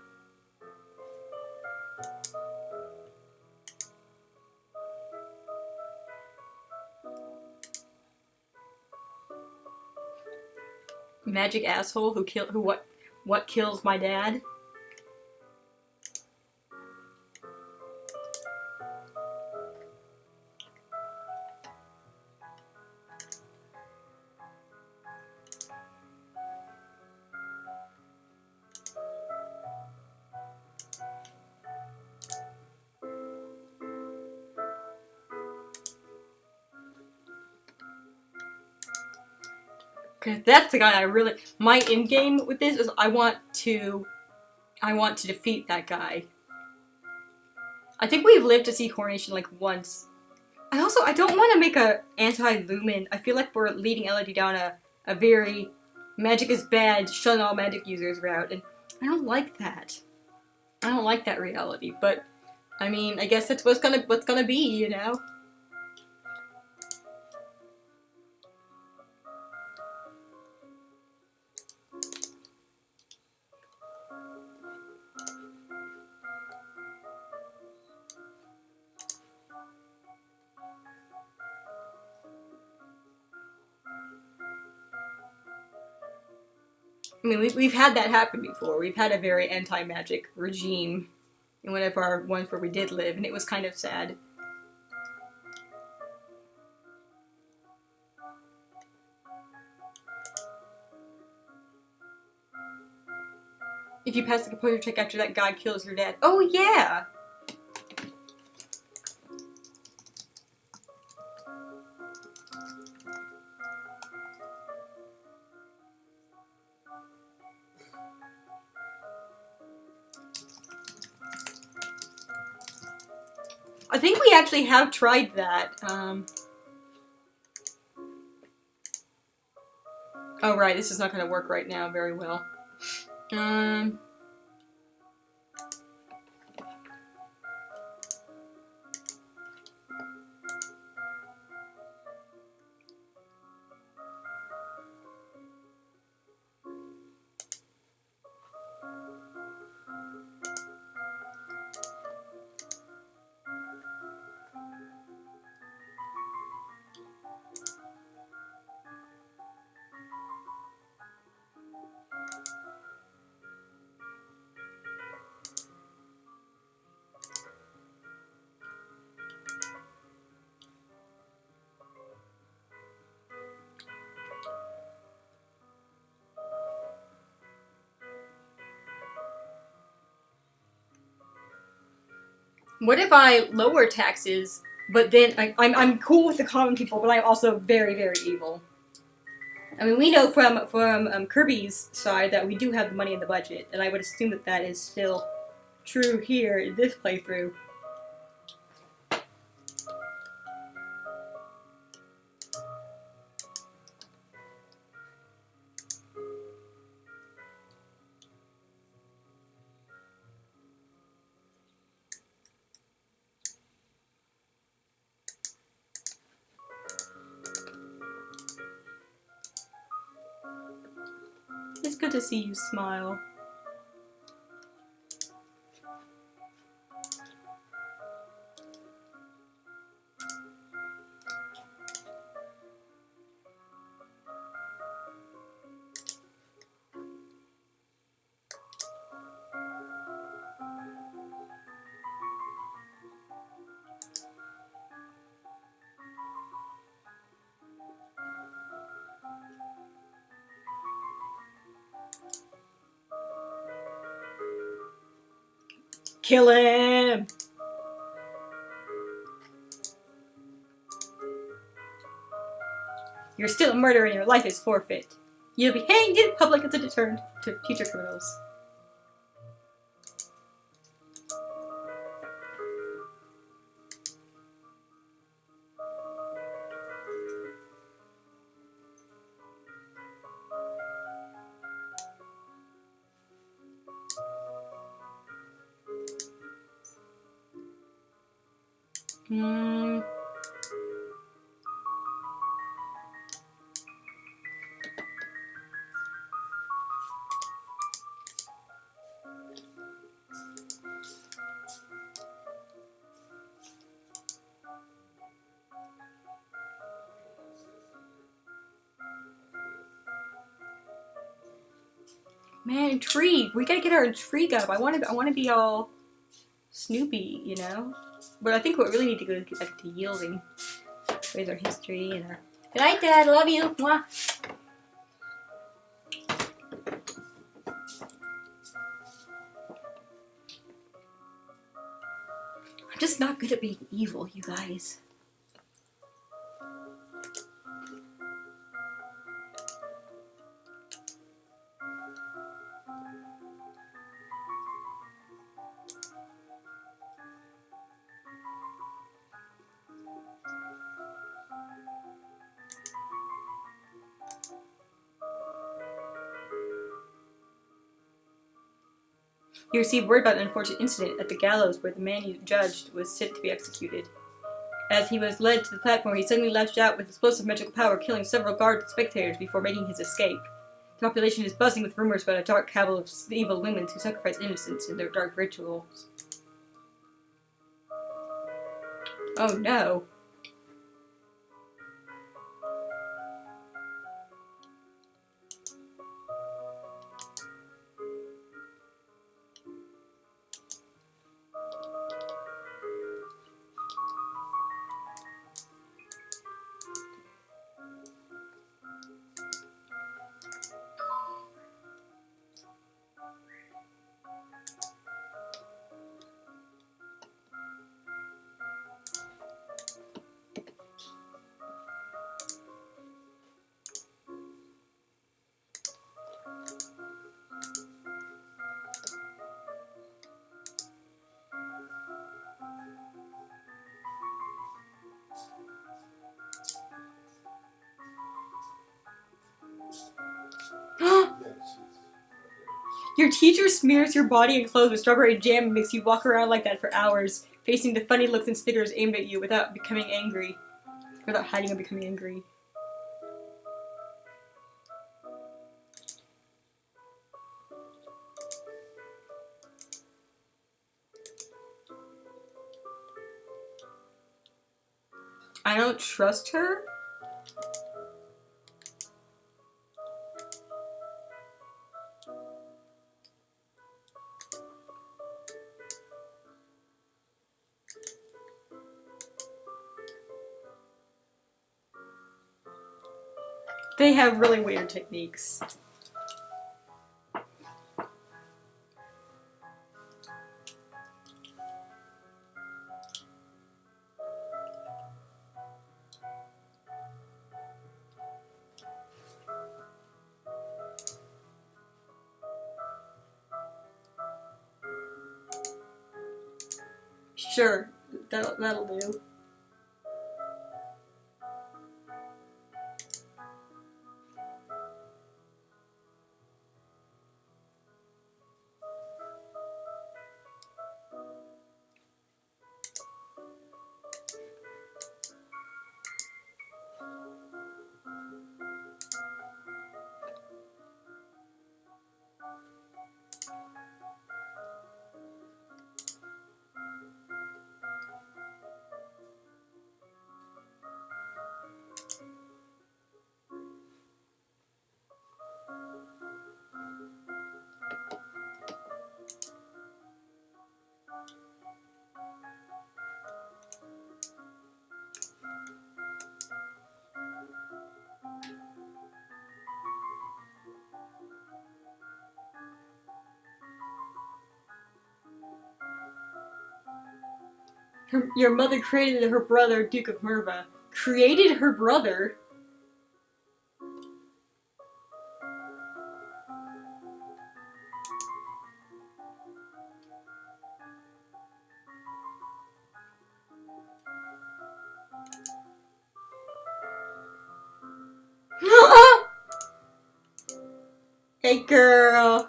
Magic asshole what kills my dad? Cause that's the guy I really. My end game with this is I want to defeat that guy. I think we've lived to see Coronation like once. I don't want to make a anti-Lumen. I feel like we're leading Elodie down a very magic is bad, shun all magic users route, and I don't like that. I don't like that reality. But I mean, I guess that's what's gonna be, you know. I mean, we've had that happen before. We've had a very anti-magic regime in one of our ones where we did live, and it was kind of sad. If you pass the composure check after that guy kills your dad. Oh, yeah! I think we actually have tried that. Oh, right, this is not going to work right now very well. What if I lower taxes, but then I'm cool with the common people, but I'm also very, very evil? I mean, we know from Kirby's side that we do have the money in the budget, and I would assume that that is still true here in this playthrough. good to see you smile. Kill him! You're still a murderer and your life is forfeit. You'll be hanged in public as a deterrent to future criminals. Man, intrigue. We gotta get our intrigue up. I wanna be all Snoopy, you know? But I think what we really need to go is get back to yielding. Raise our history and our... Good night, Dad. Love you. Mwah. I'm just not good at being evil, you guys. He received word about an unfortunate incident at the gallows where the man you judged was sent to be executed. As he was led to the platform, he suddenly lashed out with explosive magical power, killing several guards and spectators before making his escape. The population is buzzing with rumors about a dark cabal of evil lumens who sacrifice innocents in their dark rituals. Oh no. Your teacher smears your body and clothes with strawberry jam and makes you walk around like that for hours, facing the funny looks and snickers aimed at you without becoming angry. Without hiding or becoming angry. I don't trust her? They have really weird techniques. Sure, that'll do. Your mother created her brother, Duke of Merva. Created her brother? Hey, girl.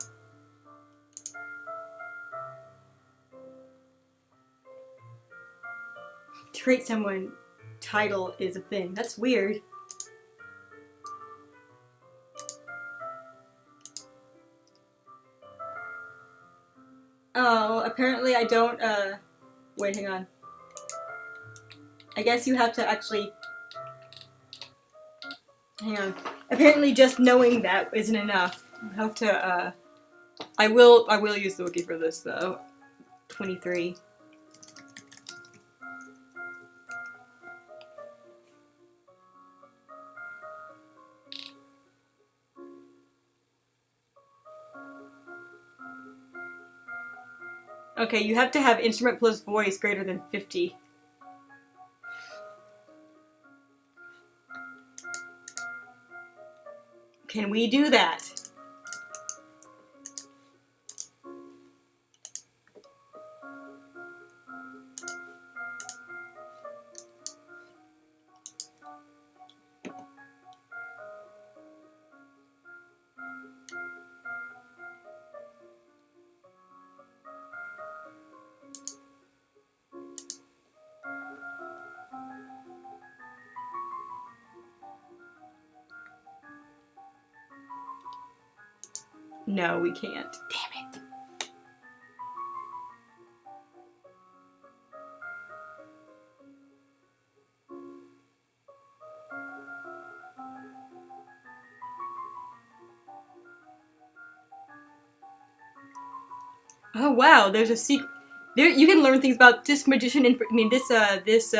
To create someone, title is a thing. That's weird. Oh, apparently I don't, wait, hang on. I guess you have to actually... Hang on. Apparently just knowing that isn't enough. You have to, I will use the wiki for this, though. 23. Okay, you have to have instrument plus voice greater than 50. Can we do that? No, we can't. Damn it. Oh wow, there's a secret. There, you can learn things about this magician and this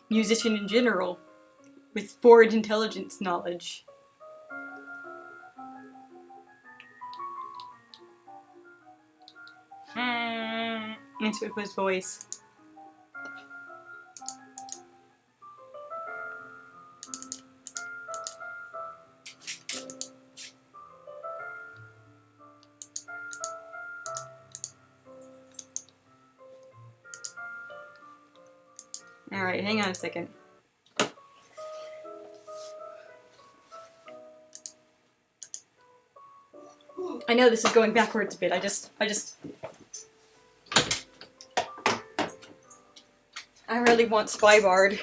musician in general, with forage intelligence knowledge. Answer with his voice. Alright, hang on a second. I know this is going backwards a bit. I really want Spybard.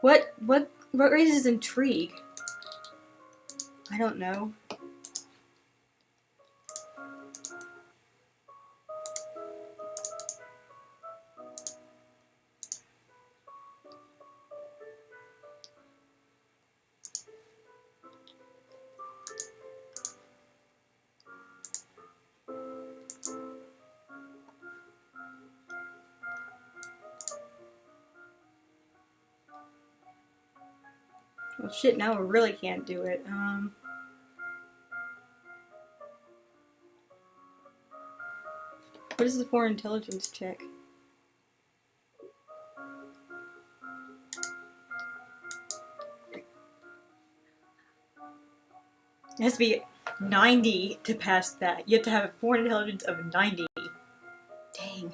What raises intrigue? I don't know. Well, shit, now I really can't do it. What is the foreign intelligence check? It has to be 90 to pass that. You have to have a foreign intelligence of 90. Dang.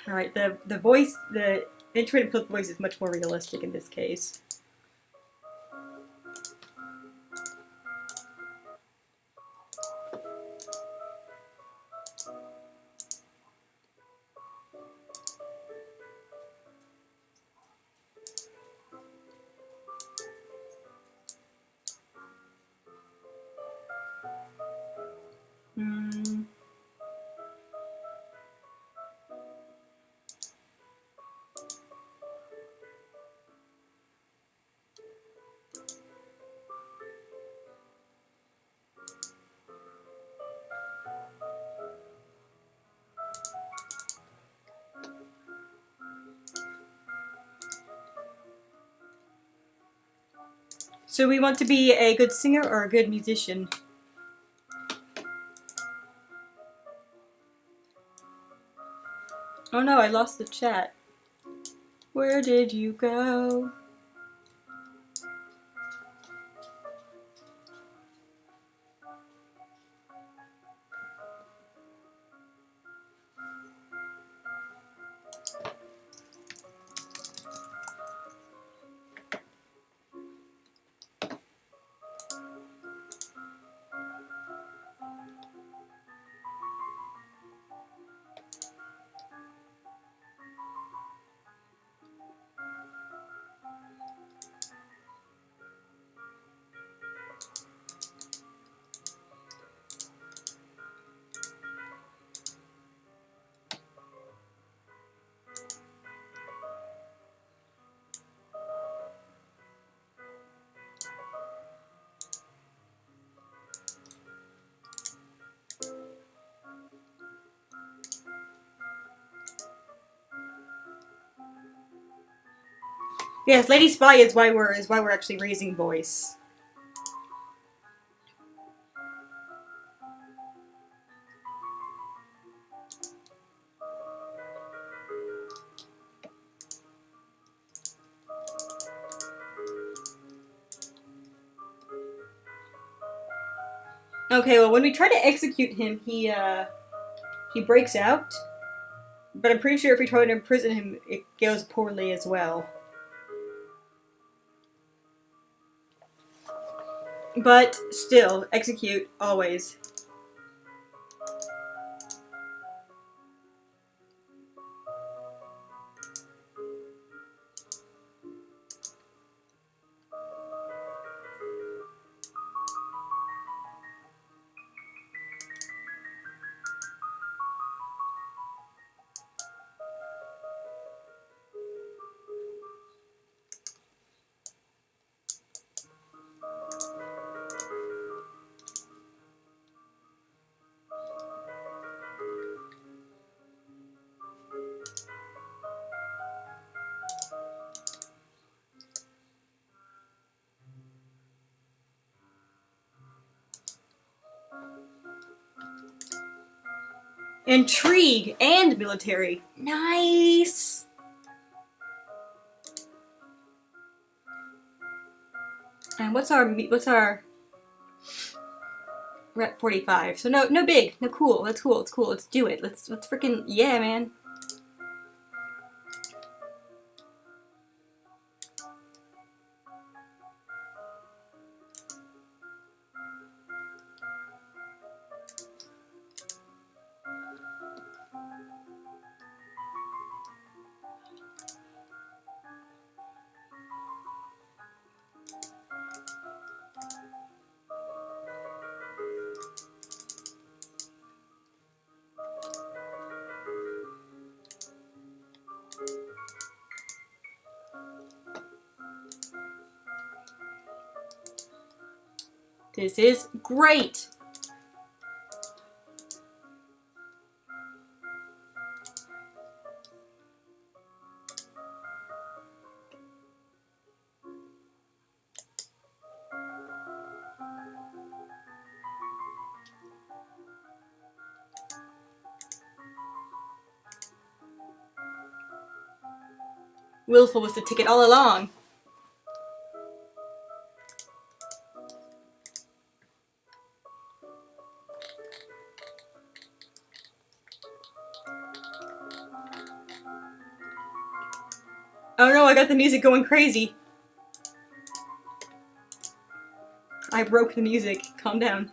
Alright, the voice, the instrument plus voice is much more realistic in this case. So we want to be a good singer or a good musician? Oh no, I lost the chat. Where did you go? Yes, Lady Spy is why we're actually raising voice. Okay, well, when we try to execute him, he breaks out. But I'm pretty sure if we try to imprison him, it goes poorly as well. But still, execute, always. Intrigue and military. Nice! And what's our... We're at 45. So no big. No cool. That's cool. It's cool. Let's do it. Let's freaking... Yeah, man. This is great! Willful was the ticket all along. Oh no, I got the music going crazy. I broke the music. Calm down.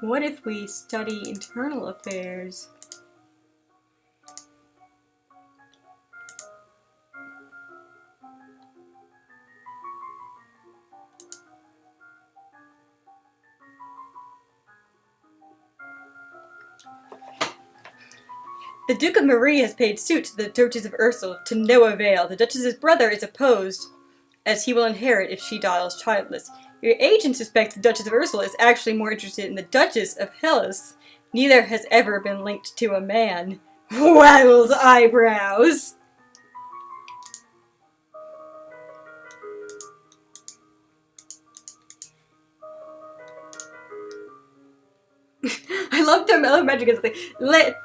What if we study internal affairs? The Duke of Marie has paid suit to the Duchess of Ursel to no avail. The Duchess's brother is opposed, as he will inherit if she dies childless. Your agent suspects the Duchess of Ursel is actually more interested in the Duchess of Hellas. Neither has ever been linked to a man. waggles eyebrows. I love Darmella Magic as like,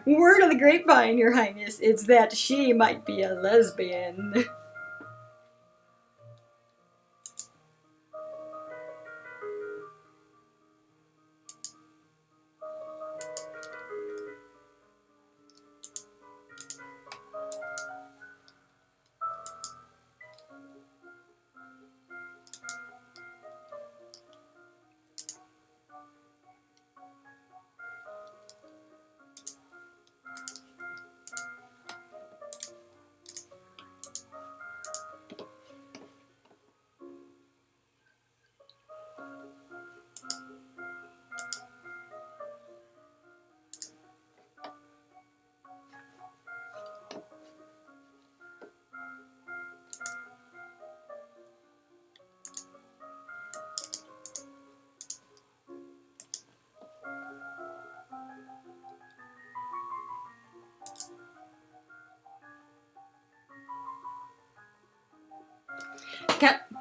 word on the grapevine, Your Highness, it's that she might be a lesbian.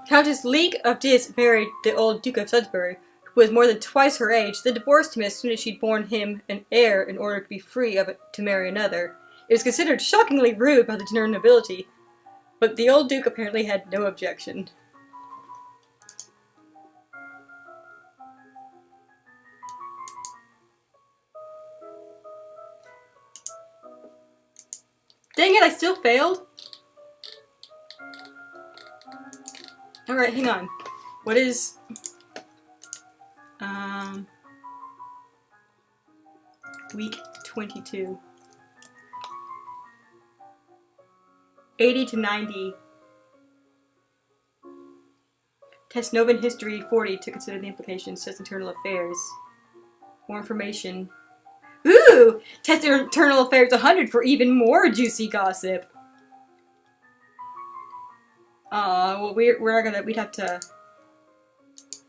Countess Leek of Dis married the old Duke of Sudbury, who was more than twice her age, then divorced him as soon as she'd borne him an heir in order to be free of it to marry another. It was considered shockingly rude by the Tenor nobility, but the old Duke apparently had no objection. Dang it, I still failed? Alright, hang on. What is... Week 22. 80 to 90. Test Novan History 40 to consider the implications. Test Internal Affairs. More information. Ooh! Test Internal Affairs 100 for even more juicy gossip. Well, we're not gonna, we'd have to...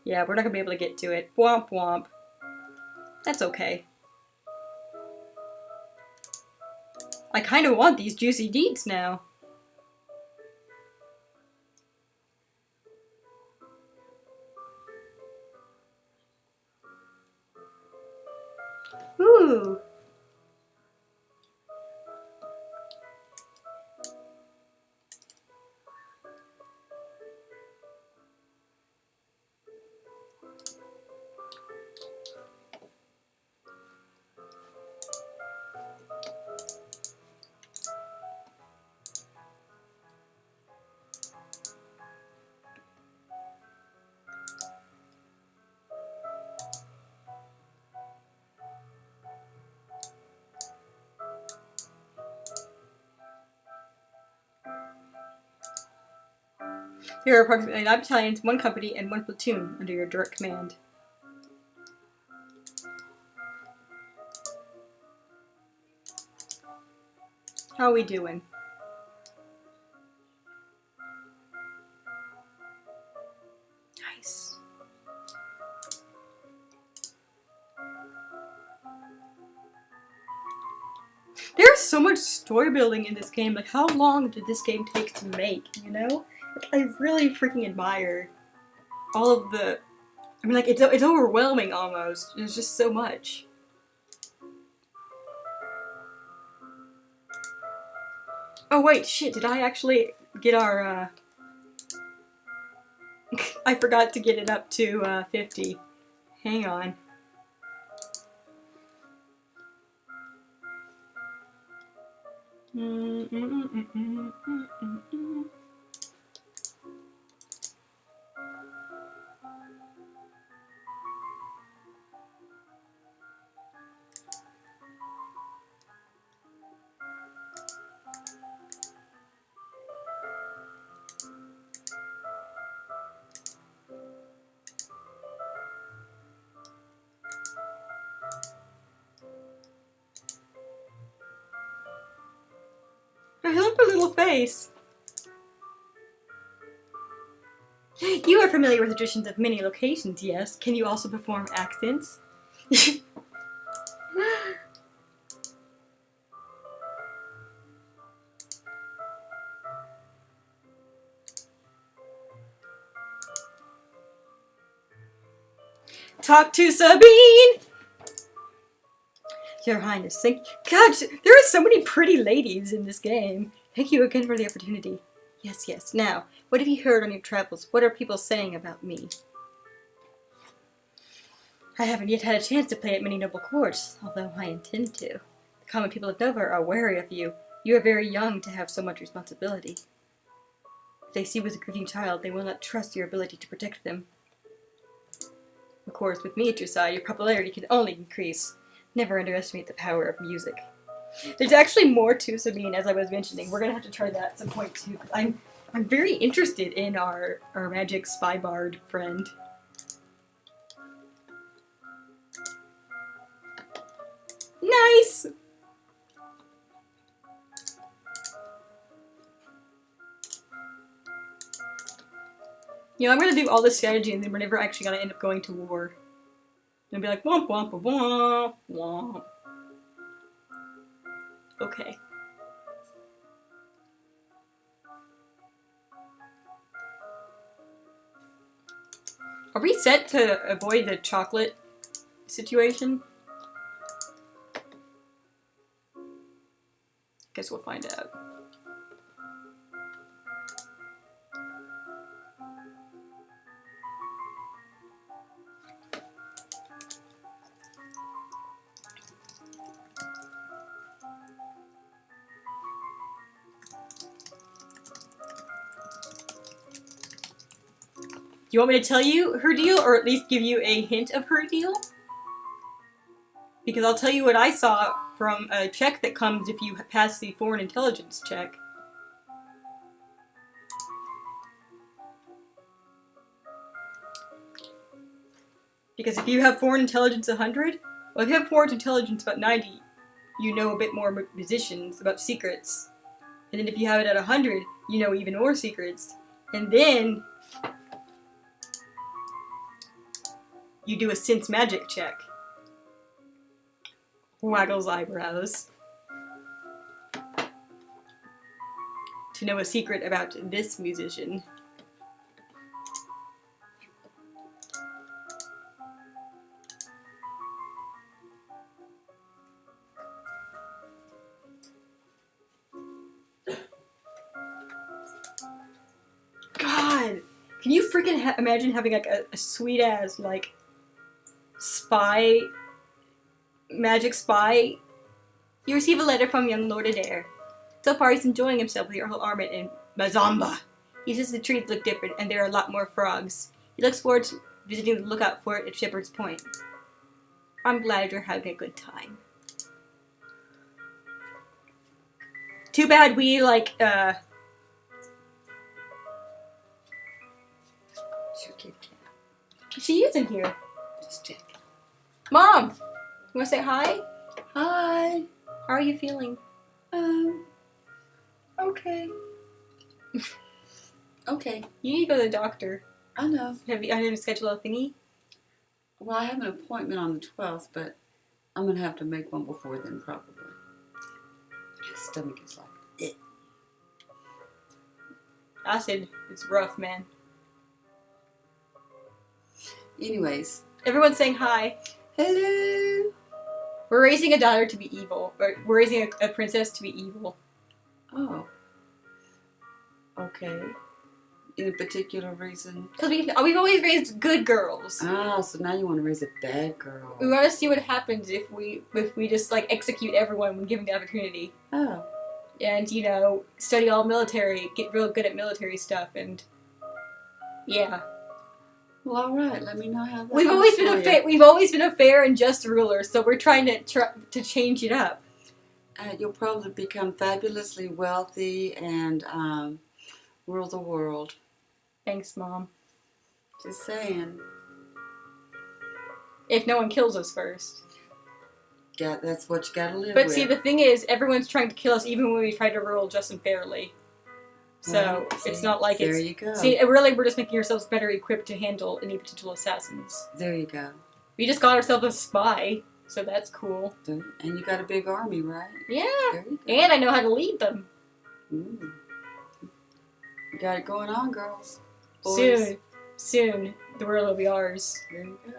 Yeah, we're not gonna be able to get to it. Womp womp. That's okay. I kind of want these juicy deeds now. Ooh. There are approximately 9 battalions, 1 company, and 1 platoon under your direct command. How are we doing? Nice. There's so much story building in this game. Like, how long did this game take to make, you know? Like, I really freaking admire all of the... I mean, like, it's overwhelming almost. There's just so much. Oh wait, shit, did I actually get our, I forgot to get it up to, 50. Hang on. I love her little face. You are familiar with the traditions of many locations, yes? Can you also perform accents? Talk to Sabine! Your Highness, God, there are so many pretty ladies in this game. Thank you again for the opportunity. Yes, yes. Now, what have you heard on your travels? What are people saying about me? I haven't yet had a chance to play at many noble courts, although I intend to. The common people of Nova are wary of you. You are very young to have so much responsibility. If they see you as a grieving child, they will not trust your ability to protect them. Of course, with me at your side, your popularity can only increase. Never underestimate the power of music. There's actually more to Sabine, as I was mentioning. We're gonna have to try that at some point too. I'm very interested in our magic spy bard friend. Nice! You know, I'm gonna do all this strategy and then we're never actually gonna end up going to war. And be like, womp womp womp womp. Okay. Are we set to avoid the chocolate situation? Guess we'll find out. You want me to tell you her deal, or at least give you a hint of her deal? Because I'll tell you what I saw from a check that comes if you pass the foreign intelligence check. Because if you have foreign intelligence 100, well, if you have foreign intelligence about 90, you know a bit more musicians, about secrets. And then if you have it at 100, you know even more secrets. And then you do a sense magic check. Waggles eyebrows. To know a secret about this musician. God! Can you freaking imagine having like a sweet ass, like, spy, magic spy? You receive a letter from young Lord Adair. So far he's enjoying himself with your whole army in Mazamba. He says the trees look different and there are a lot more frogs. He looks forward to visiting the lookout for it at Shepherd's Point. I'm glad you're having a good time. Too bad we, like, She isn't here. Just check. Mom! You wanna say hi? Hi. How are you feeling? Okay. Okay. You need to go to the doctor. I know. Have you scheduled a thingy? Well, I have an appointment on the 12th, but I'm going to have to make one before then, probably. My stomach is like, eh. Acid. It's rough, man. Anyways. Everyone's saying hi. Hello. We're raising a daughter to be evil. We're raising a princess to be evil. Oh. Okay. Any particular reason? Because we've always raised good girls. Oh, so now you want to raise a bad girl. We want to see what happens if we just, like, execute everyone when given the opportunity. Oh. And, you know, study all military, get real good at military stuff, and yeah. Well, all right. Let me know how that We've always been a fair and just ruler, so we're trying to change it up. You'll probably become fabulously wealthy and rule the world. Thanks, Mom. Just saying. If no one kills us first. Yeah, that's what you gotta live But with. see, the thing is, everyone's trying to kill us even when we try to rule just and fairly. So, Well, it's not like there you go. See, really, we're just making ourselves better equipped to handle any potential assassins. There you go. We just got ourselves a spy, so that's cool. And you got a big army, right? Yeah, There you go. and I know how to lead them. Ooh. You got it going on, girls. Boys. Soon, the world will be ours. There you go.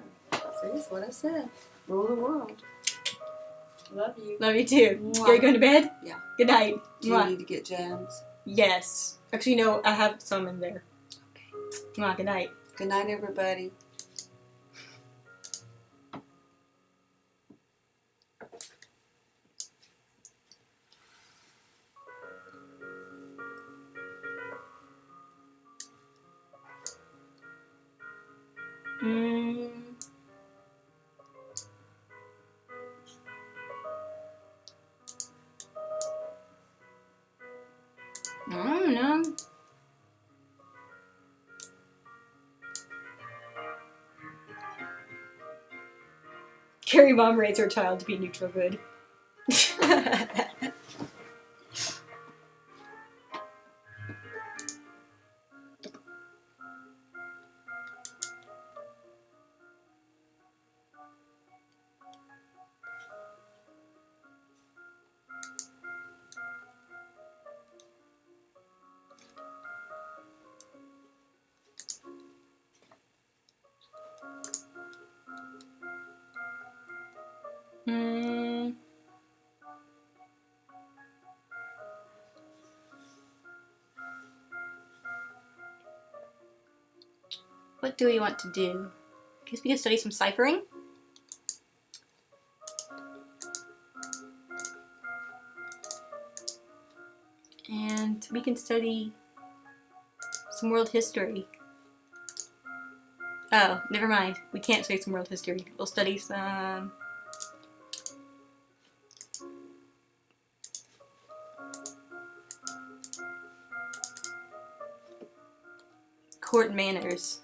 See, that's what I said. Rule the world. Love you. Love you too. Mwah. You're going to bed? Yeah. Good night. Do you Mwah. need to get jams? Yes. Actually, no, I have some in there. Mwah, good night. Good night, everybody. I don't know. Carrie mom raised her child to be neutral good. What do we want to do? Guess we can study some ciphering. And we can study some world history. Oh, never mind. We can't study some world history. We'll study some... court manners.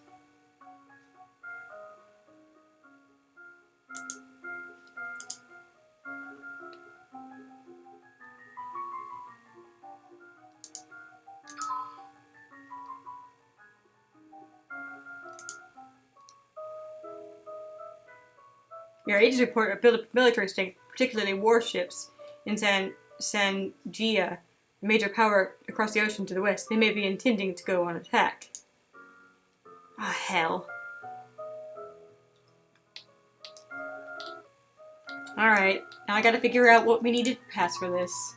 Your agents report a military strength, particularly warships, in Sangia, a major power across the ocean to the west. They may be intending to go on attack. Ah, hell. Alright, now I gotta figure out what we need to pass for this.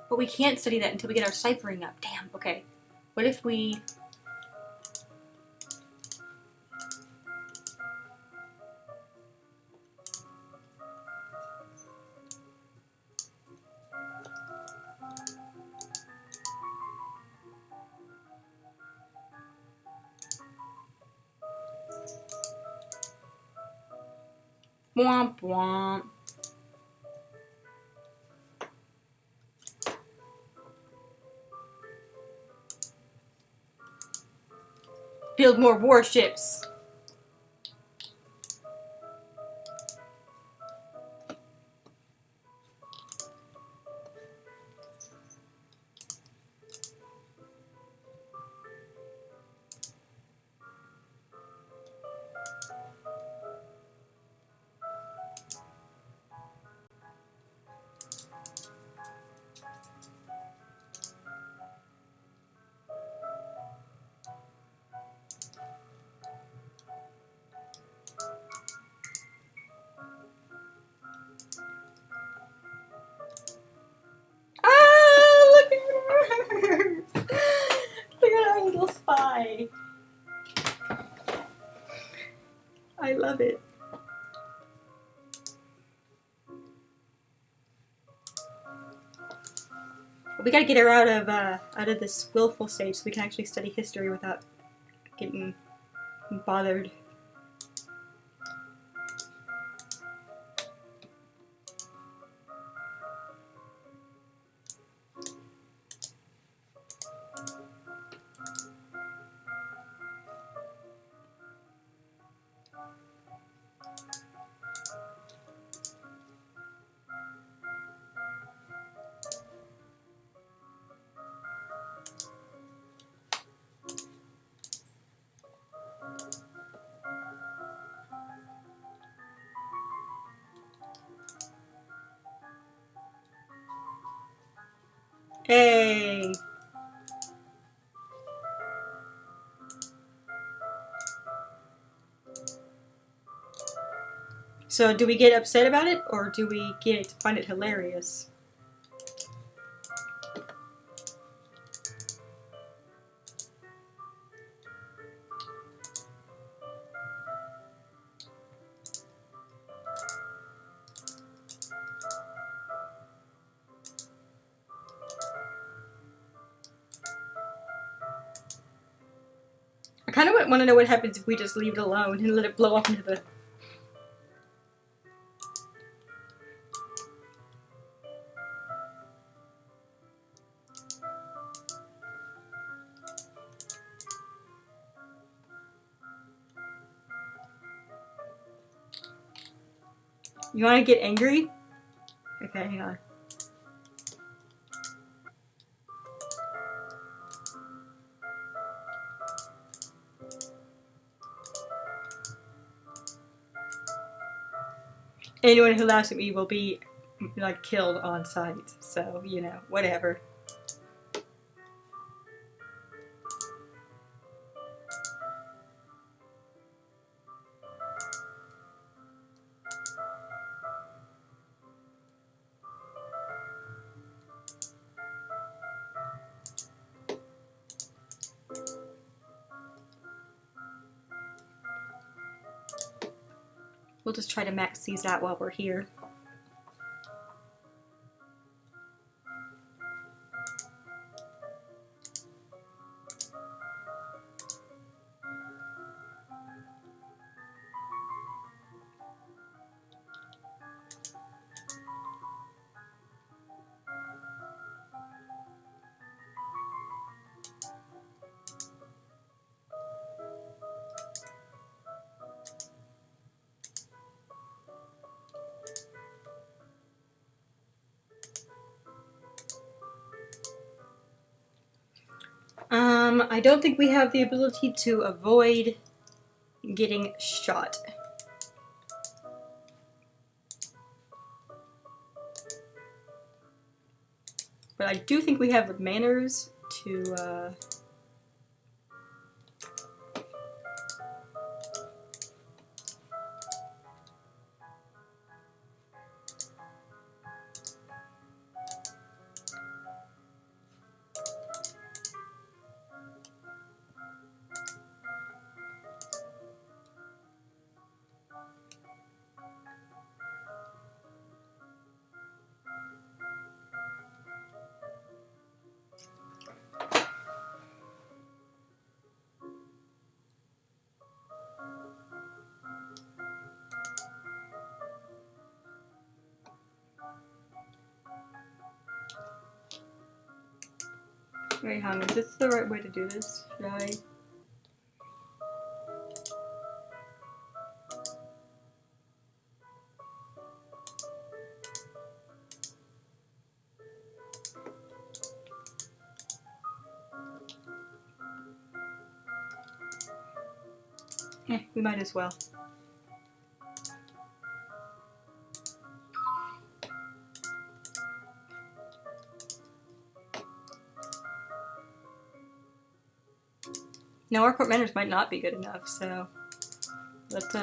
But we can't study that until we get our ciphering up. Damn, okay. What if we... Womp womp. Build more warships. Ah, look at her! Look at our little spy. I love it. We gotta get her out of this willful stage so we can actually study history without getting bothered. Hey. So do we get upset about it, or do we find it hilarious? I kind of want to know what happens if we just leave it alone and let it blow off into the... You want to get angry? Okay, hang on. Anyone who laughs at me will be, like, killed on sight. So, you know, whatever. We'll just try to max these out while we're here. I don't think we have the ability to avoid getting shot. But I do think we have the manners to, Wait, hang on, is this the right way to do this? Should I? We might as well. Now our court manners might not be good enough, so let's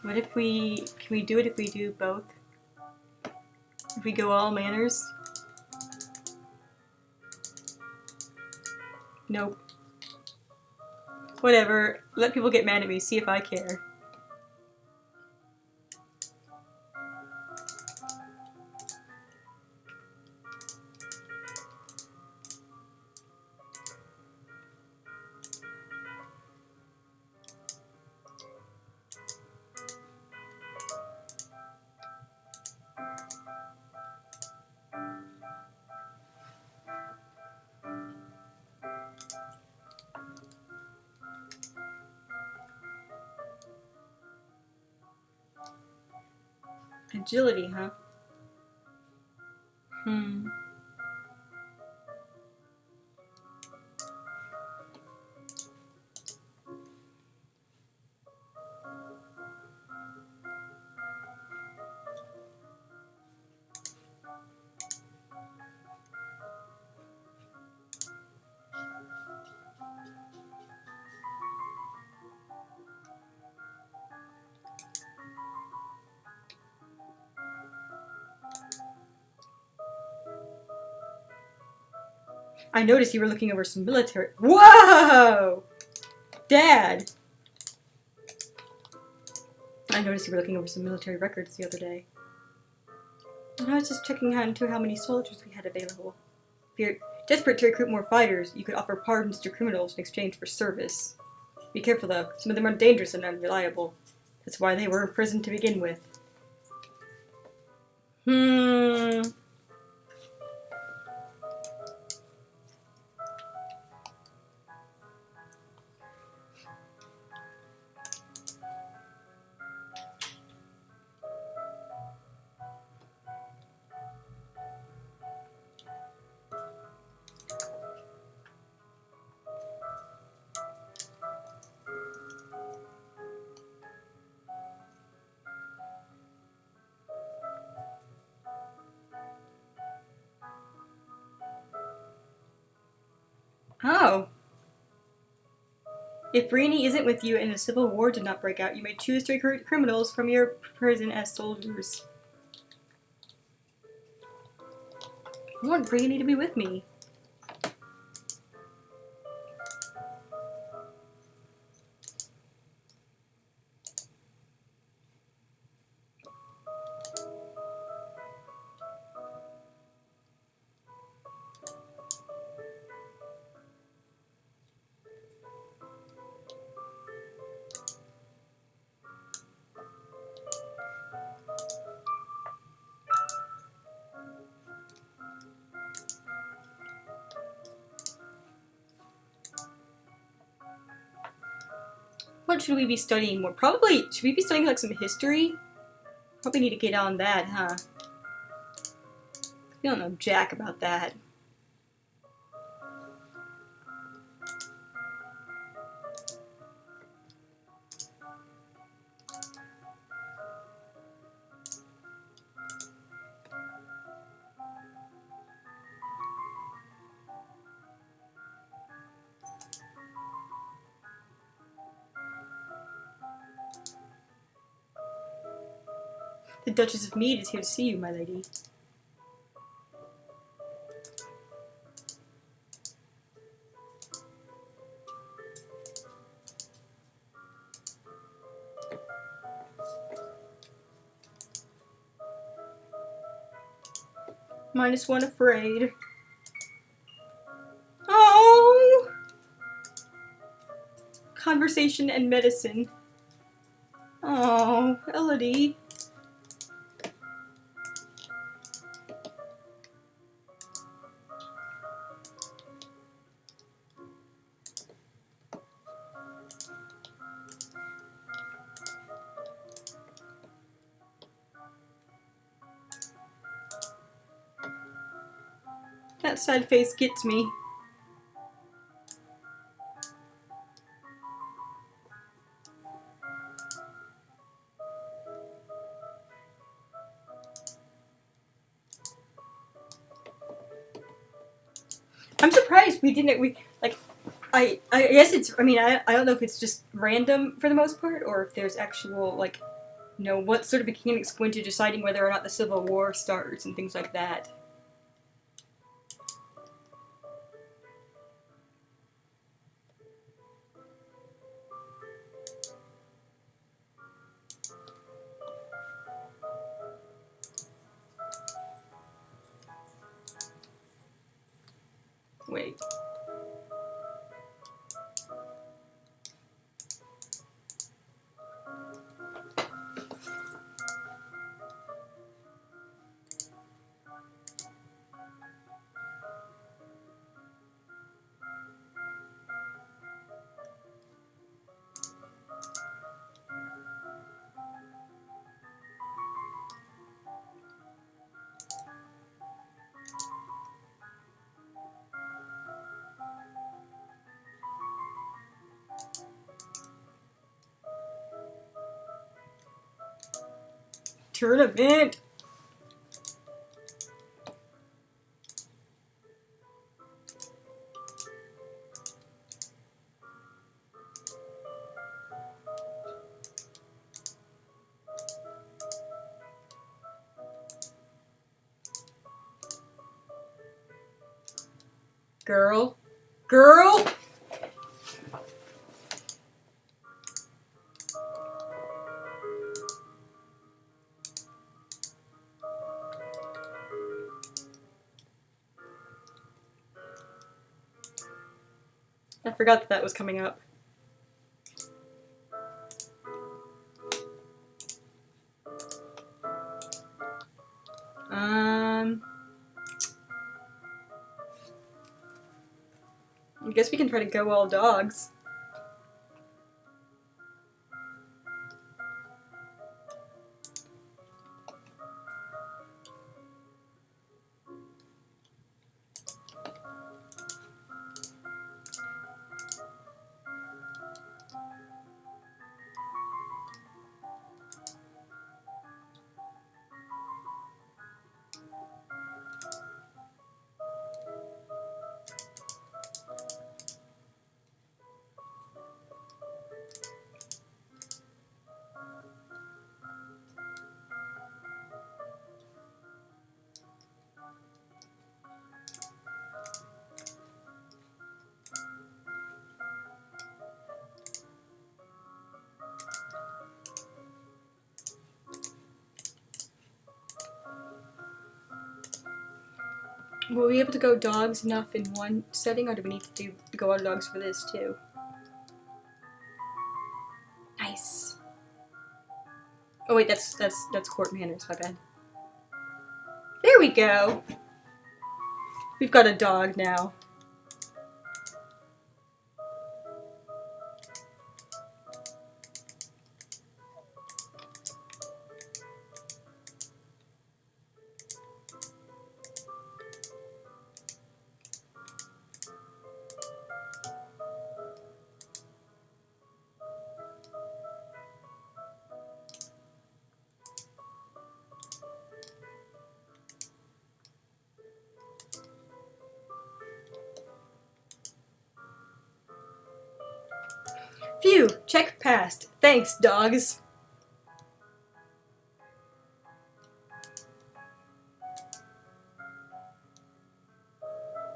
what if can we do it if we do both? If we go all manners? Nope. Whatever. Let people get mad at me. See if I care. Agility, huh? Hmm. I noticed you were looking over some military. Whoa! Dad! I noticed you were looking over some military records the other day. And I was just checking into how many soldiers we had available. If you're desperate to recruit more fighters, you could offer pardons to criminals in exchange for service. Be careful though, some of them are dangerous and unreliable. That's why they were in prison to begin with. Oh. If Brienne isn't with you and a civil war did not break out, you may choose to recruit criminals from your prison as soldiers. I want Brienne to be with me. What should we be studying more? Probably, should we be studying like some history? Probably need to get on that, huh? We don't know jack about that. The Duchess of Mead is here to see you, my lady. -1 afraid. Oh! Conversation and medicine. Oh, Elodie. That sad face gets me. I'm surprised we didn't. I guess it's. I mean, I don't know if it's just random for the most part, or if there's actual like, what sort of mechanics go into deciding whether or not the Civil War starts and things like that. Wait. tournament. Girl. Girl! I forgot that that was coming up. I guess we can try to go all dogs. Will we be able to go dogs enough in one setting, or do we need to go all dogs for this too? Nice. Oh wait, that's court manners. My bad. There we go. We've got a dog now. Phew, check passed. Thanks, dogs.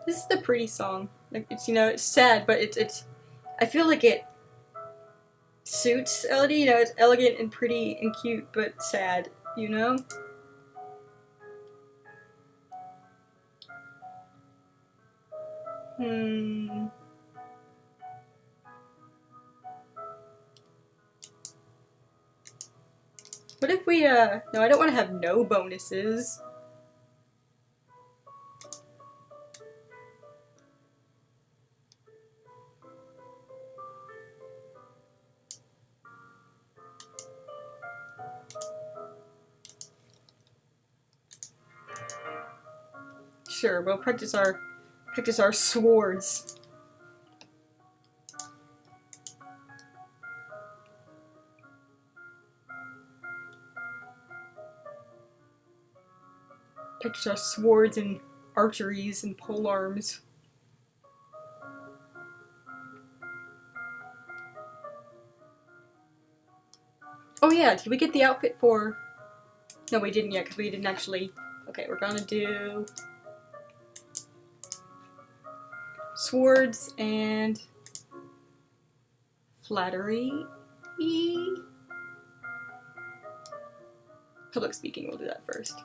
This is a pretty song. Like it's it's sad, but it's I feel like it suits Elodie, it's elegant and pretty and cute, but sad, What if we, no, I don't want to have no bonuses. Sure, we'll practice our swords. Practice our swords and archeries and polearms. Oh yeah, did we get the outfit for... No, we didn't yet, because we didn't actually... Okay, we're gonna do... swords and... flattery. Public speaking, we'll do that first.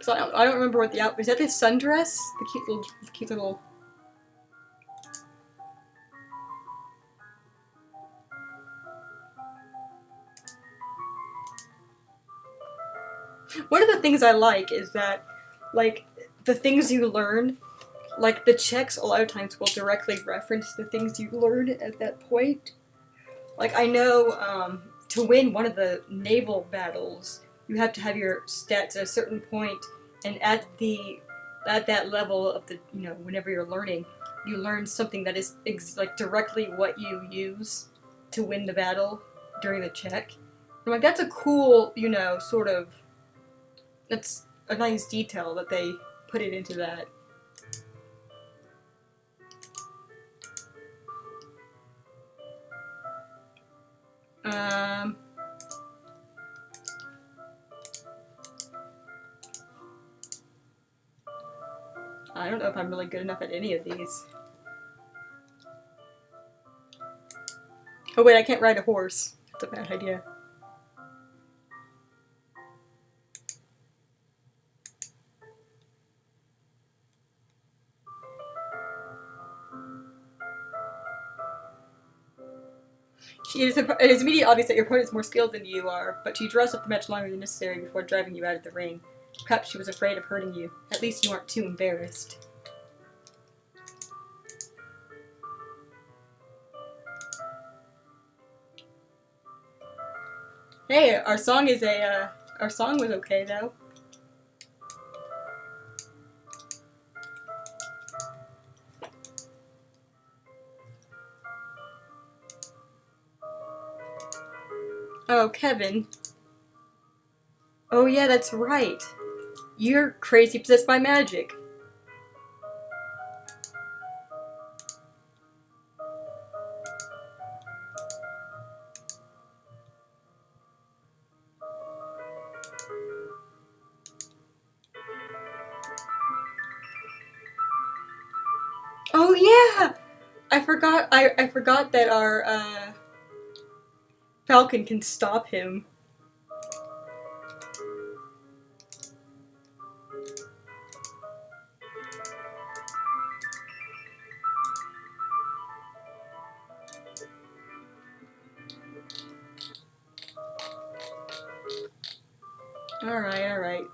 So I don't remember what the outfit is. That the sundress? The cute little. One of the things I like is that, like, the things you learn, like the checks a lot of times will directly reference the things you learned at that point. Like I know to win one of the naval battles, you have to have your stats at a certain point, and at that level of the whenever you're learning, you learn something that is like directly what you use to win the battle during the check. I'm like, that's a cool, you know, sort of. That's a nice detail that they put it into that. I don't know if I'm really good enough at any of these. Oh wait, I can't ride a horse. That's a bad idea. It is immediately obvious that your opponent is more skilled than you are, but she draws up the match longer than necessary before driving you out of the ring. Perhaps she was afraid of hurting you. At least you aren't too embarrassed. Hey, our song was okay though. Oh, Kevin. Oh yeah, that's right. You're crazy possessed by magic. Oh yeah! I forgot that our Falcon can stop him. Alright.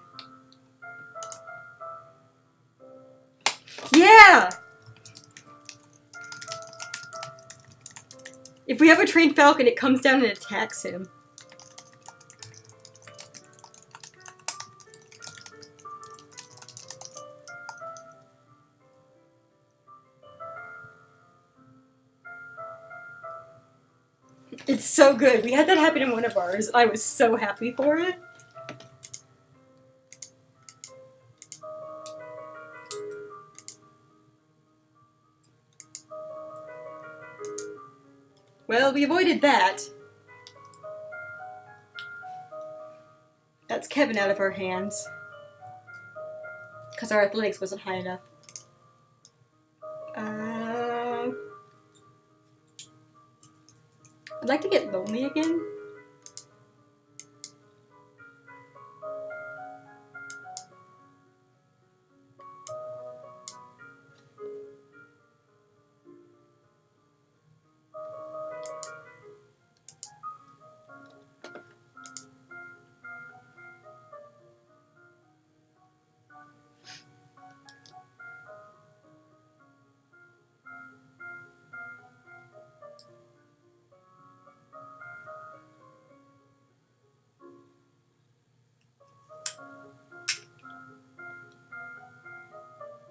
Yeah! If we have a trained Falcon, it comes down and attacks him. It's so good. We had that happen in one of ours. I was so happy for it. Well, we avoided that. That's Kevin out of our hands. Because our athletics wasn't high enough. I'd like to get lonely again.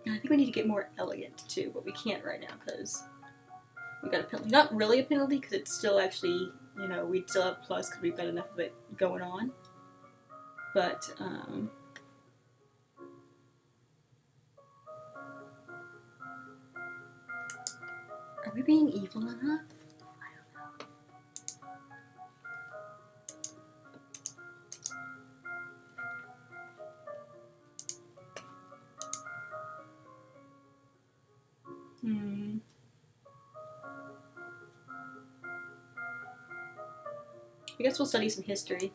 I think we need to get more elegant too, but we can't right now because we got a penalty. Not really a penalty because it's still actually, you know, we'd still have plus because we've got enough of it going on. But, are we being evil enough? I guess we'll study some history.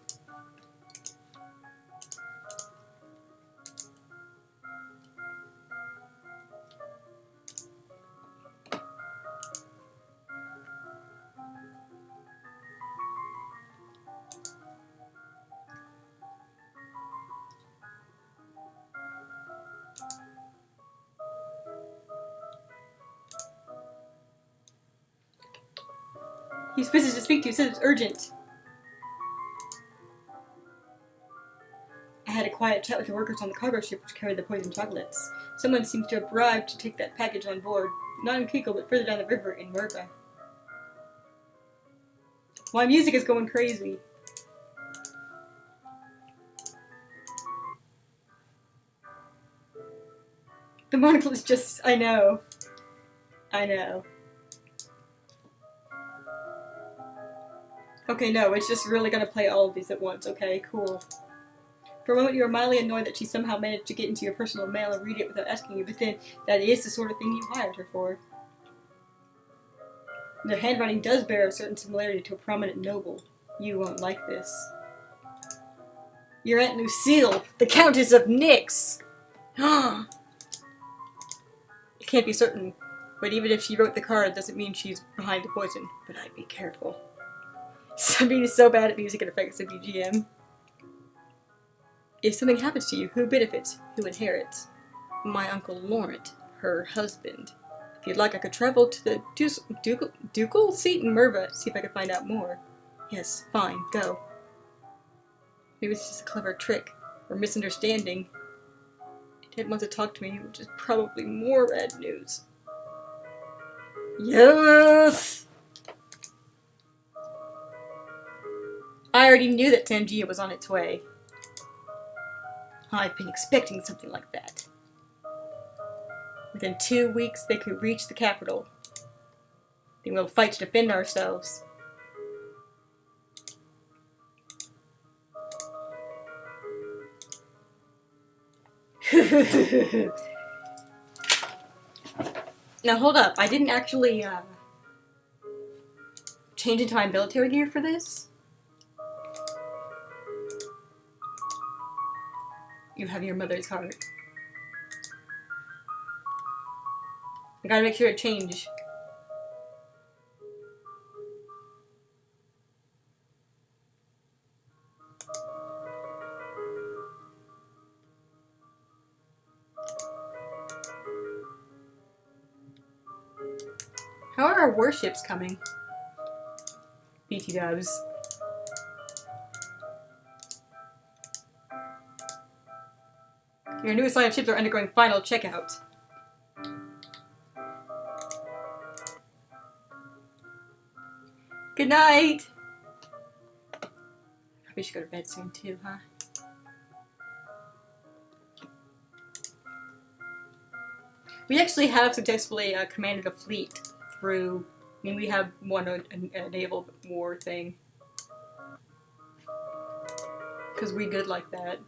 He's busy to speak to you, said it's urgent. I had a quiet chat with the workers on the cargo ship which carried the poisoned chocolates. Someone seems to have arrived to take that package on board. Not in Kiko, but further down the river in Merva. My music is going crazy. The monocle is just... I know. I know. Okay, no, it's just really gonna play all of these at once. Okay, cool. For a moment you were mildly annoyed that she somehow managed to get into your personal mail and read it without asking you, but then that is the sort of thing you hired her for. The handwriting does bear a certain similarity to a prominent noble. You won't like this. Your Aunt Lucille, the Countess of Nyx! It can't be certain, but even if she wrote the card, doesn't mean she's behind the poison. But I'd be careful. Sabine is so bad at music and effects and BGM. If something happens to you, who benefits? Who inherits? My Uncle Laurent, her husband. If you'd like, I could travel to the ducal seat in Merva, see if I could find out more. Yes, fine, go. Maybe it's just a clever trick, or misunderstanding. He didn't want to talk to me, which is probably more bad news. Yes! I already knew that Tangia was on its way. I've been expecting something like that. Within 2 weeks, they could reach the capital. Then we'll fight to defend ourselves. Now hold up, I didn't actually change into my military gear for this. You have your mother's heart. I gotta make sure to change. How are our warships coming? BT dubs. Your newest line of ships are undergoing final checkout. Good night! Probably should go to bed soon too, huh? We actually have successfully commanded a fleet through... I mean, we have won a naval war thing. Because we good like that.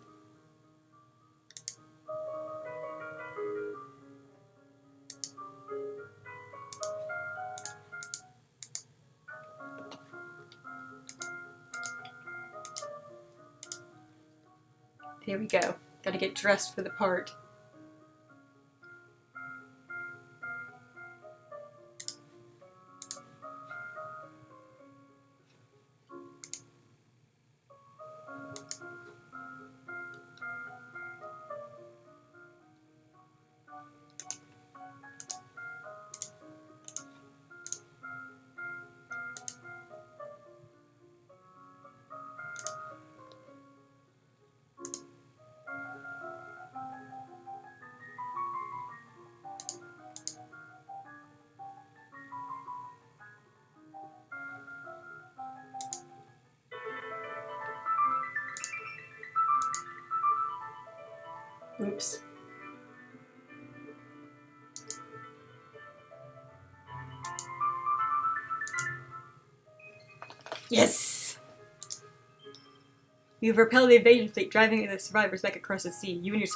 There we go. Gotta get dressed for the part. Oops. Yes! You've repelled the invasion fleet, driving the survivors back across the sea. You and your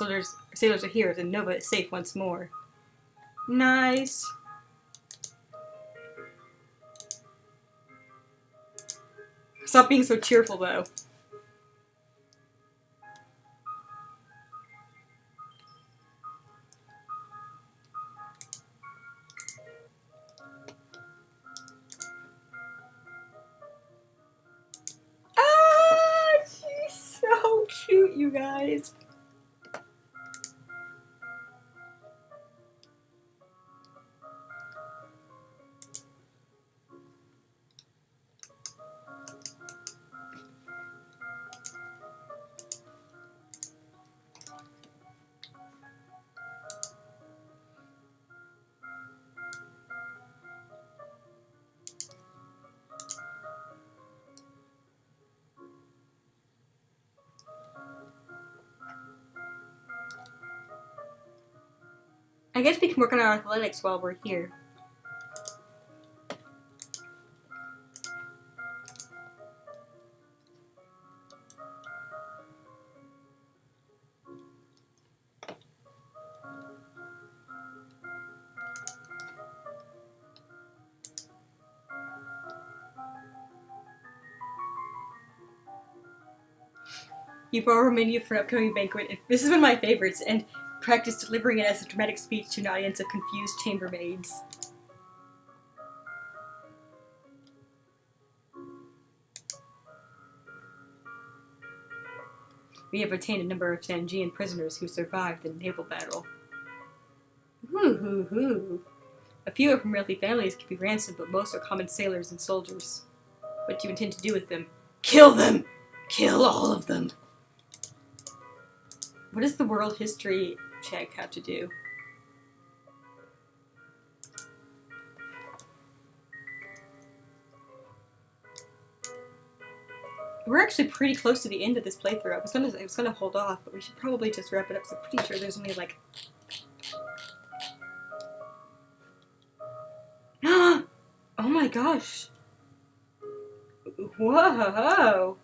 sailors are heroes, and Nova is safe once more. Nice. Stop being so cheerful, though. So cute, you guys. I guess we can work on our athletics while we're here. You borrow a menu for an upcoming banquet. This is one of my favorites, and practice delivering it as a dramatic speech to an audience of confused chambermaids. We have retained a number of Sanjian prisoners who survived the naval battle. Hoo. A few are from wealthy families can be ransomed, but most are common sailors and soldiers. What do you intend to do with them? Kill them! Kill all of them! What does the world history check have to do? We're actually pretty close to the end of this playthrough. I was gonna hold off, but we should probably just wrap it up. So I'm pretty sure there's only like. Oh my gosh! Whoa!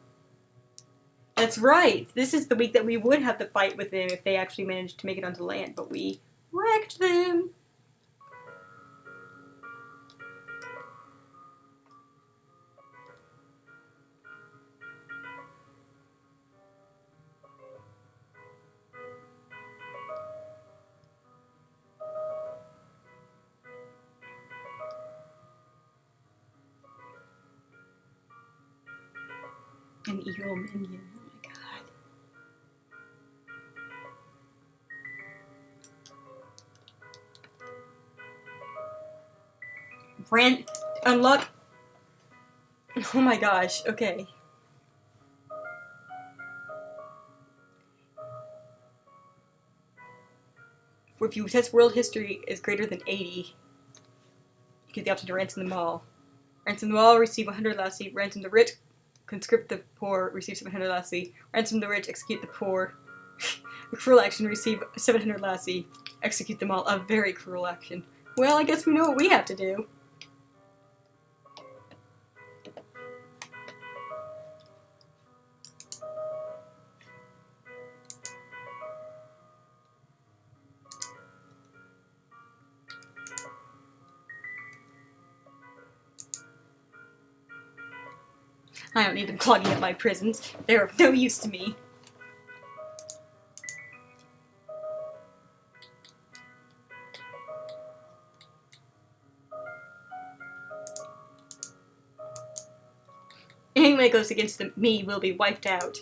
That's right. This is the week that we would have the fight with them if they actually managed to make it onto land, but we wrecked them. An evil minion. Oh my god. Unlock. Oh my gosh. Okay. If you test world history is greater than 80, you get the option to ransom them all. Ransom them all, receive 100 lassie. Ransom the rich, conscript the poor, receive 700 lassie. Ransom the rich, execute the poor. A cruel action, receive 700 lassie. Execute them all. A very cruel action. Well, I guess we know what we have to do. I don't need them clogging up my prisons. They're of no use to me. Anyone that goes against me will be wiped out.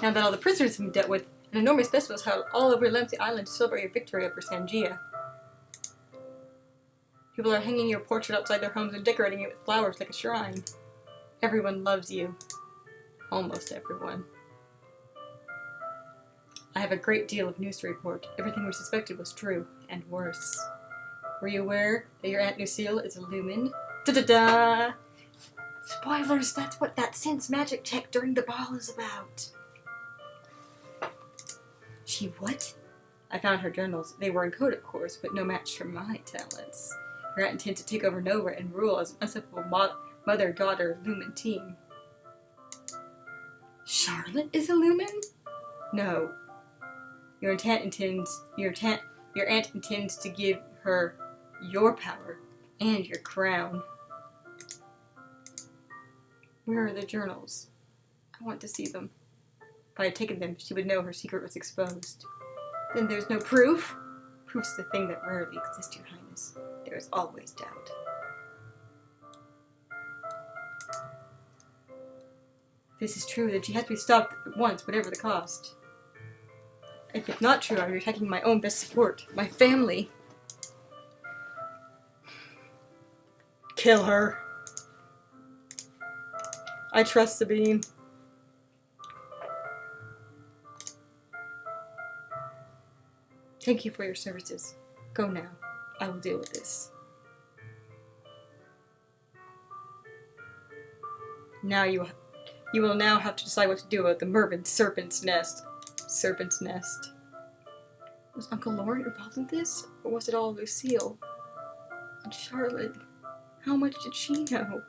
Now that all the prisoners have been dealt with, an enormous festival is held all over Lemsi Island to celebrate your victory over Sanjia. People are hanging your portrait outside their homes and decorating it with flowers like a shrine. Everyone loves you. Almost everyone. I have a great deal of news to report. Everything we suspected was true, and worse. Were you aware that your Aunt Lucille is a lumen? Da-da-da! Spoilers, that's what that sense magic tech during the ball is about. She what? I found her journals. They were in code, of course, but no match for my talents. Her aunt intends to take over Nova and rule as an unstoppable mother-daughter lumen team. Charlotte is a lumen? No. Your aunt intends to give her your power and your crown. Where are the journals? I want to see them. If I had taken them, she would know her secret was exposed. Then there's no proof. Proof's the thing that rarely exists, Your Highness. There is always doubt. If this is true, then she has to be stopped at once, whatever the cost. If it's not true, I'm attacking my own best support, my family. Kill her. I trust Sabine. Thank you for your services. Go now. I will deal with this. Now you will now have to decide what to do about the Mervyn Serpent's Nest. Serpent's Nest. Was Uncle Lauren involved in this? Or was it all Lucille? And Charlotte? How much did she know?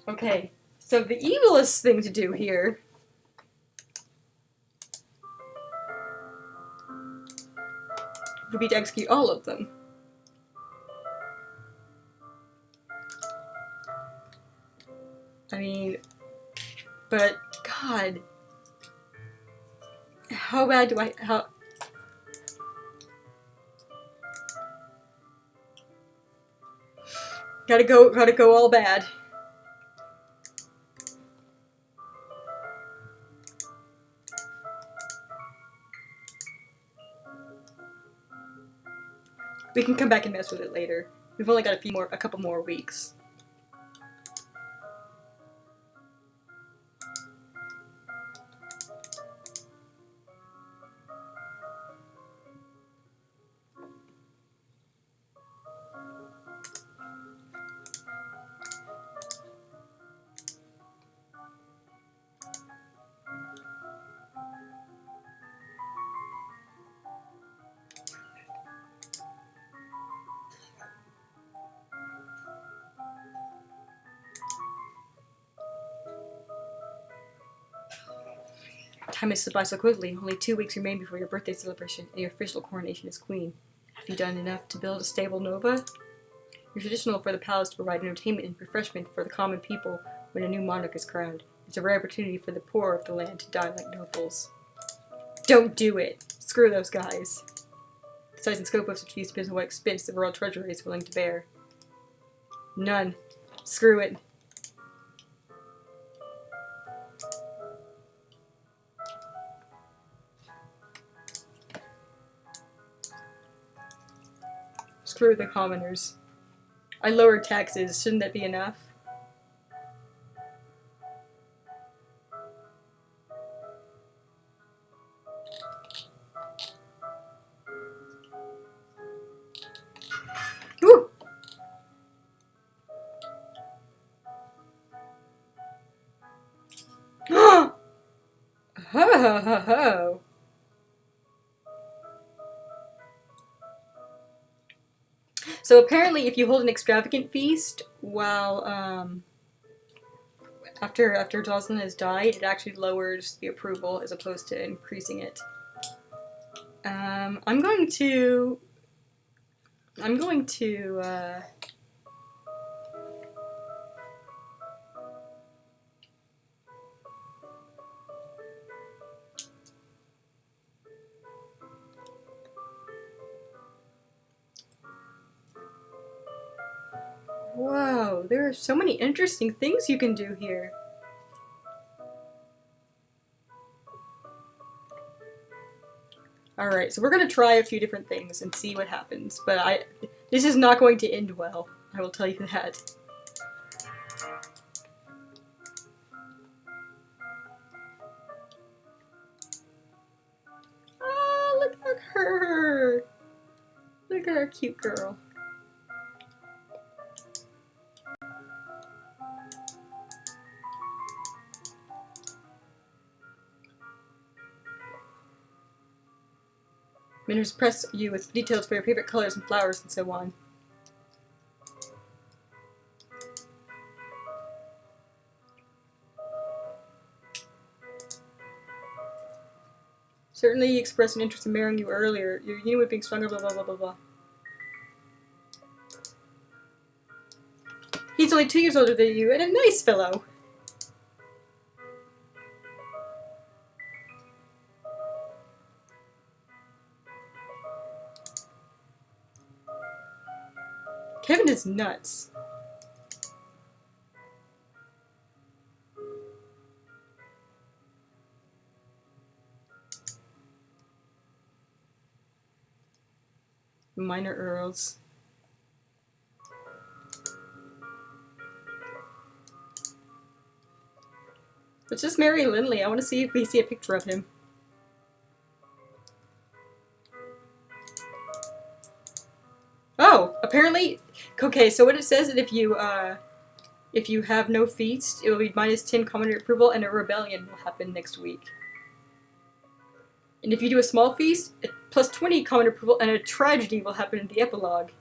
Okay, so the evilest thing to do here would be to execute all of them. I mean, but God, how bad do I, gotta go all bad. We can come back and mess with it later. We've only got a couple more weeks. Time has slipped by so quickly. Only 2 weeks remain before your birthday celebration and your official coronation as queen. Have you done enough to build a stable Nova? It's traditional for the palace to provide entertainment and refreshment for the common people when a new monarch is crowned. It's a rare opportunity for the poor of the land to die like nobles. Don't do it! Screw those guys. The size and scope of such feast depends on what expense the royal treasury is willing to bear. None. Screw it. Screw the commoners. I lowered taxes. Shouldn't that be enough? Woo! Ho ho ho ho! So apparently, if you hold an extravagant feast while after Jocelyn has died, it actually lowers the approval as opposed to increasing it. I'm going to. Whoa, there are so many interesting things you can do here. Alright, so we're going to try a few different things and see what happens, but this is not going to end well, I will tell you that. Ah, look at her! Look at our cute girl. Manners press you with details for your favorite colors and flowers and so on. Certainly you expressed an interest in marrying you earlier. Your union with being stronger, blah blah blah blah blah. he's only 2 years older than you, and a nice fellow. Kevin is nuts. Minor Earls. Let's just marry Lindley. I want to see if we see a picture of him. Oh, apparently, okay. So what it says is if you have no feast, it will be minus 10 commoner approval, and a rebellion will happen next week. And if you do a small feast, plus 20 commoner approval, and a tragedy will happen in the epilogue.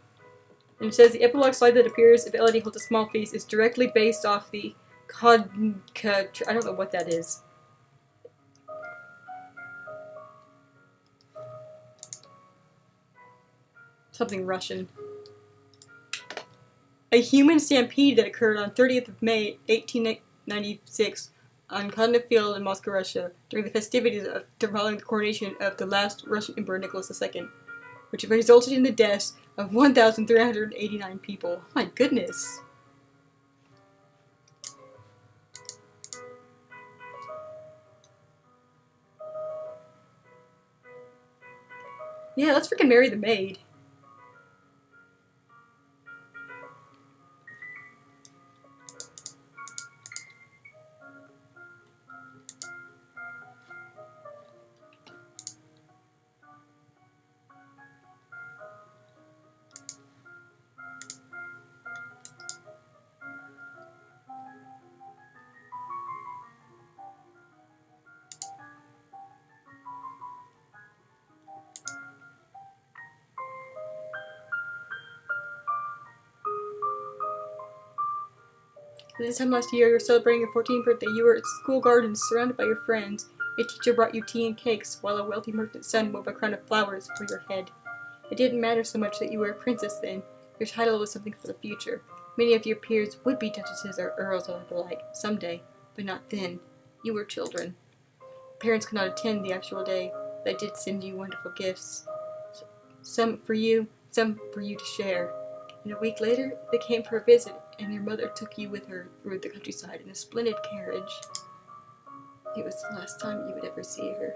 And it says the epilogue slide that appears if Elodie holds a small feast is directly based off the I don't know what that is. Something Russian. A human stampede that occurred on 30th of May, 1896, on Kladno Field in Moscow, Russia, during the festivities following the coronation of the last Russian Emperor Nicholas II, which resulted in the deaths of 1,389 people. Oh my goodness. Yeah, let's freaking marry the maid. This time last year, you were celebrating your 14th birthday. You were at school gardens, surrounded by your friends. A teacher brought you tea and cakes, while a wealthy merchant's son wove a crown of flowers for your head. It didn't matter so much that you were a princess then. Your title was something for the future. Many of your peers would be duchesses or earls or the like, someday, but not then. You were children. Parents could not attend the actual day, but I did send you wonderful gifts. Some for you to share. And a week later, they came for a visit, and your mother took you with her through the countryside in a splendid carriage. It was the last time you would ever see her.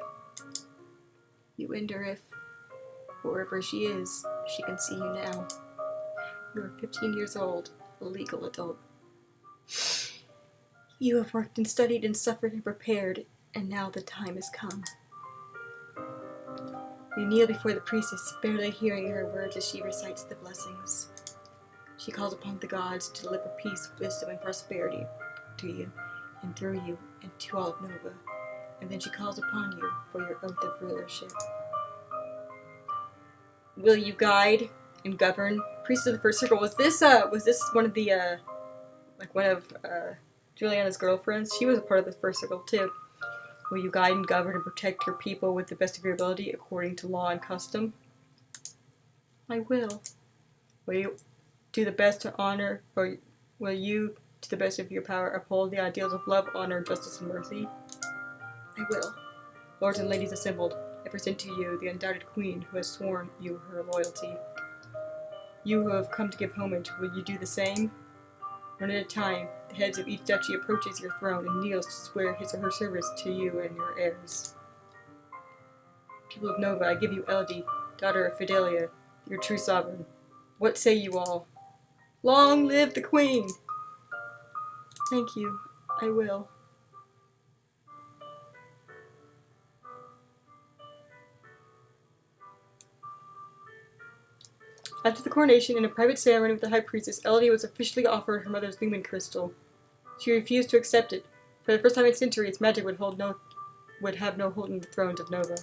You wonder if, wherever she is, she can see you now. You are 15 years old, a legal adult. You have worked and studied and suffered and prepared, and now the time has come. You kneel before the priestess, barely hearing her words as she recites the blessings. She calls upon the gods to deliver peace, wisdom, and prosperity to you, and through you, and to all of Nova. And then she calls upon you for your oath of rulership. Will you guide and govern? Priest of the First Circle. Was this one of the one of Juliana's girlfriends? She was a part of the First Circle too. Will you guide and govern and protect your people with the best of your ability according to law and custom? I will. Will you do the best to honor, or will you, to the best of your power, uphold the ideals of love, honor, justice, and mercy? I will. Lords and ladies assembled, I present to you the undoubted queen who has sworn you her loyalty. You who have come to give homage, will you do the same? One at a time, the heads of each duchy approaches your throne and kneels to swear his or her service to you and your heirs. People of Nova, I give you Elodie, daughter of Fidelia, your true sovereign. What say you all? Long live the Queen! Thank you. I will. After the coronation, in a private ceremony with the High Priestess, Elodie was officially offered her mother's lumen crystal. She refused to accept it. For the first time in centuries, its magic would have no hold on the thrones of Nova.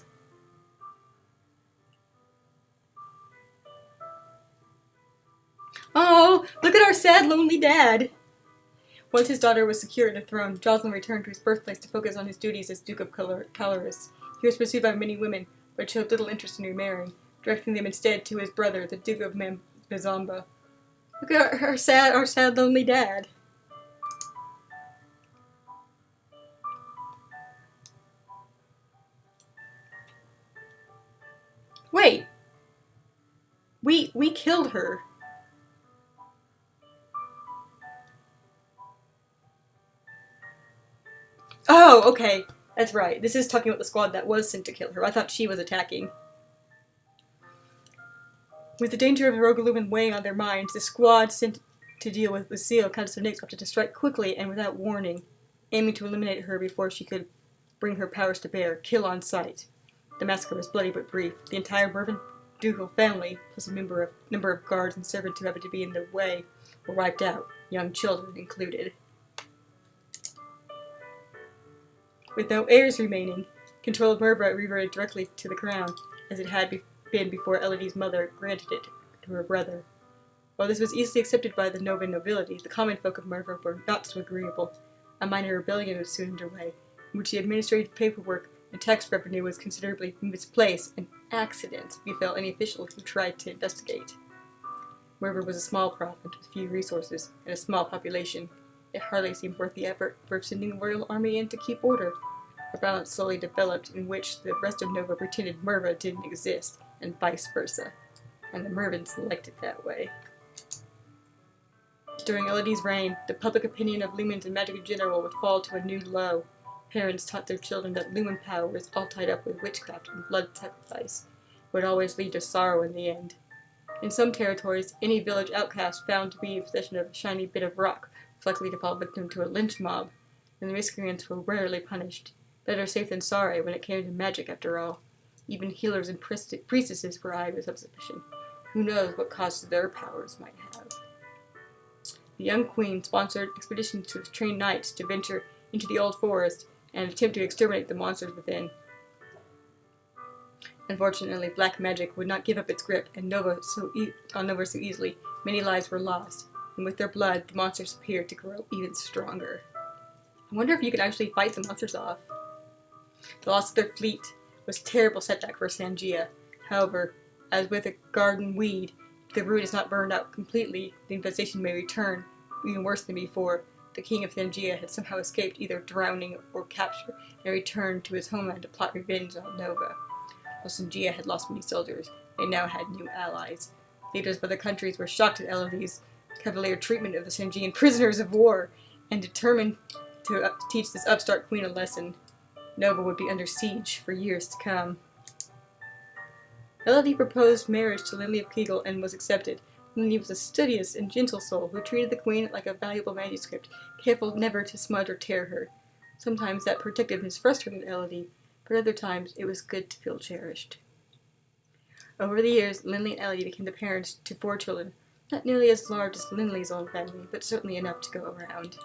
Oh, look at our sad, lonely dad! Once his daughter was secure at the throne, Jocelyn returned to his birthplace to focus on his duties as Duke of Caloris. He was pursued by many women, but showed little interest in remarrying, directing them instead to his brother, the Duke of Mazamba. Look at our sad, lonely dad. Wait. We killed her. Oh, okay. That's right. This is talking about the squad that was sent to kill her. I thought she was attacking. With the danger of the Rogue Illumin weighing on their minds, the squad sent to deal with Lucille, Countess of Nyx, opted to strike quickly and without warning, aiming to eliminate her before she could bring her powers to bear, kill on sight. The massacre was bloody but brief. The entire Mervyn ducal family, plus a number of guards and servants who happened to be in the way, were wiped out, young children included. With no heirs remaining, control of Merva reverted directly to the crown, as it had been before Elodie's mother granted it to her brother. While this was easily accepted by the Novan nobility, the common folk of Merva were not so agreeable. A minor rebellion was soon underway, in which the administrative paperwork and tax revenue was considerably misplaced, and accidents befell any official who tried to investigate. Merva was a small province with few resources and a small population. It hardly seemed worth the effort for sending a royal army in to keep order. A balance slowly developed in which the rest of Nova pretended Merva didn't exist, and vice versa, and the Mervans liked it that way. During Elodie's reign, the public opinion of lumens and magic in general would fall to a new low. Parents taught their children that lumen power was all tied up with witchcraft and blood sacrifice, would always lead to sorrow in the end. In some territories, any village outcast found to be in possession of a shiny bit of rock was likely to fall victim to a lynch mob, and the miscreants were rarely punished. Better safe than sorry when it came to magic, after all. Even healers and priestesses were eyed with suspicion. Who knows what cost their powers might have. The young queen sponsored expeditions to train knights to venture into the old forest and attempt to exterminate the monsters within. Unfortunately, black magic would not give up its grip on Nova so easily. Many lives were lost, and with their blood, the monsters appeared to grow even stronger. I wonder if you could actually fight the monsters off. The loss of their fleet was a terrible setback for Sangia. However, as with a garden weed, if the root is not burned out completely, the infestation may return, even worse than before. The king of Sangia had somehow escaped either drowning or capture, and returned to his homeland to plot revenge on Nova. While Sangia had lost many soldiers, they now had new allies. Leaders of other countries were shocked at Elodie's cavalier treatment of the Sangian prisoners of war, and determined to teach this upstart queen a lesson. Nova would be under siege for years to come. Elodie proposed marriage to Linley of Kegel and was accepted. Linley was a studious and gentle soul who treated the queen like a valuable manuscript, careful never to smudge or tear her. Sometimes that protectiveness frustrated Elodie, but other times it was good to feel cherished. Over the years, Linley and Elodie became the parents to 4 children, not nearly as large as Linley's own family, but certainly enough to go around.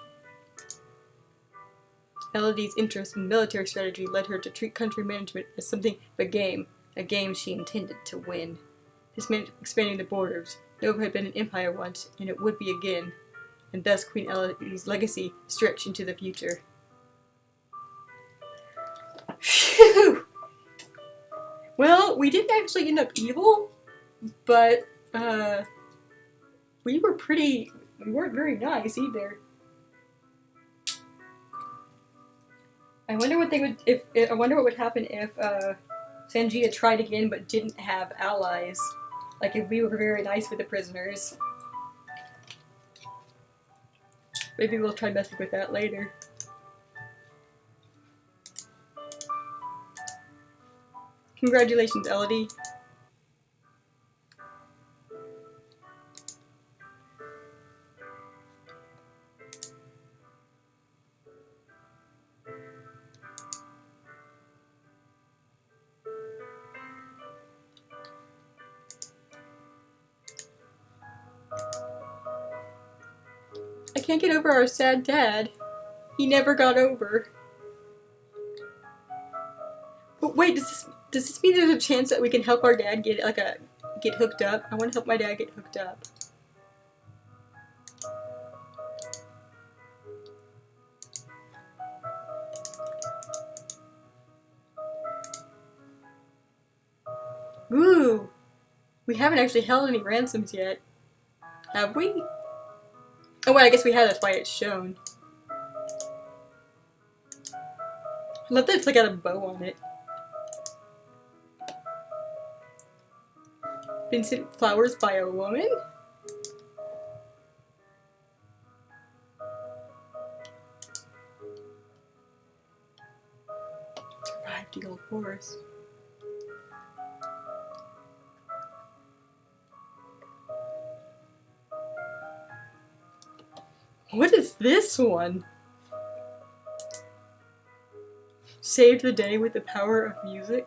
Elodie's interest in military strategy led her to treat country management as something of a game she intended to win. This meant expanding the borders. Nova had been an empire once, and it would be again, and thus Queen Elodie's legacy stretched into the future. Phew! Well, we didn't actually end up evil, but, we weren't very nice either. I wonder what would happen if, Sangia tried again but didn't have allies. Like if we were very nice with the prisoners. Maybe we'll try messing with that later. Congratulations, Elodie. I can't get over our sad dad. He never got over. But wait, does this mean there's a chance that we can help our dad get hooked up? I want to help my dad get hooked up. Ooh! We haven't actually held any ransoms yet. Have we? Oh wait, I guess we have, that's why it's shown. I love that it's like got a bow on it. Vincent Flowers by a woman? Survived the old forest. What is this one? Saved the day with the power of music?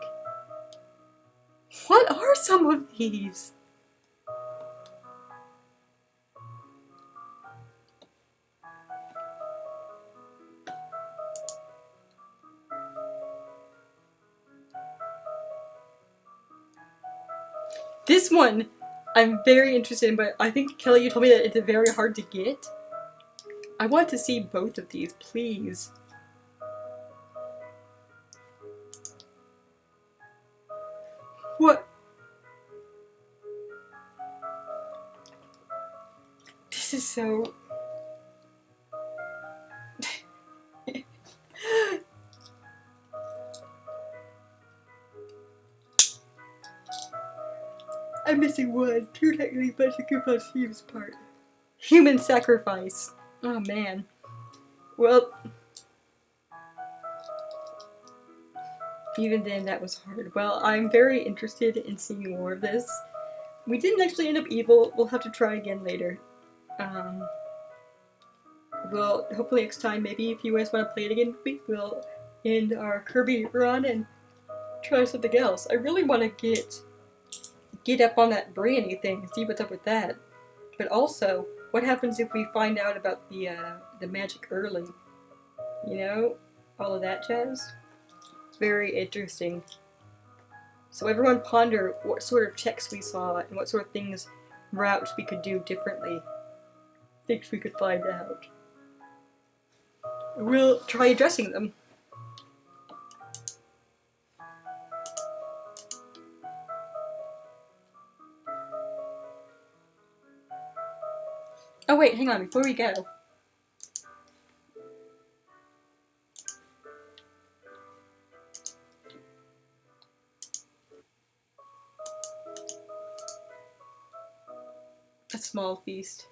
What are some of these? This one I'm very interested in, but I think, Kelly, you told me that it's very hard to get. I want to see both of these, please. What? This is so... I'm missing one. Two technically, but it's a good plus Steve's part. Human sacrifice. Oh man. Well... Even then, that was hard. Well, I'm very interested in seeing more of this. We didn't actually end up evil. We'll have to try again later. Well, hopefully next time, maybe if you guys want to play it again with me, we'll end our Kirby run and try something else. I really want to get up on that Brandy thing and see what's up with that. But also, what happens if we find out about the magic early? You know, all of that jazz. Very interesting. So everyone ponder what sort of checks we saw and what sort of things, routes we could do differently. Things we could find out. We'll try addressing them. Oh wait, hang on, before we go. A small feast.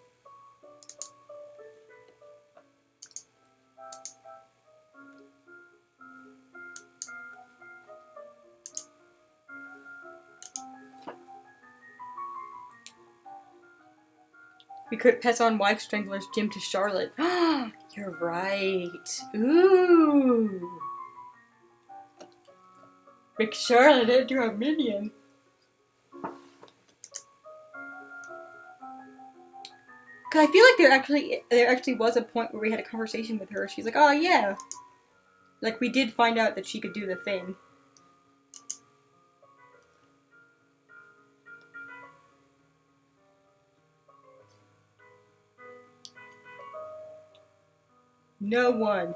We could pass on Wife Strangler's gem to Charlotte. You're right. Ooh. Make Charlotte into a minion. Cause I feel like there actually was a point where we had a conversation with her. She's like, oh yeah. Like we did find out that she could do the thing. No one.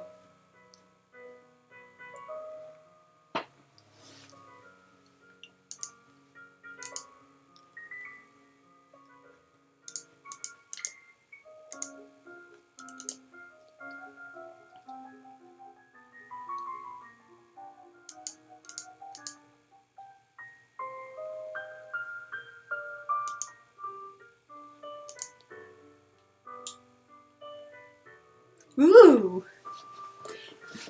Ooh!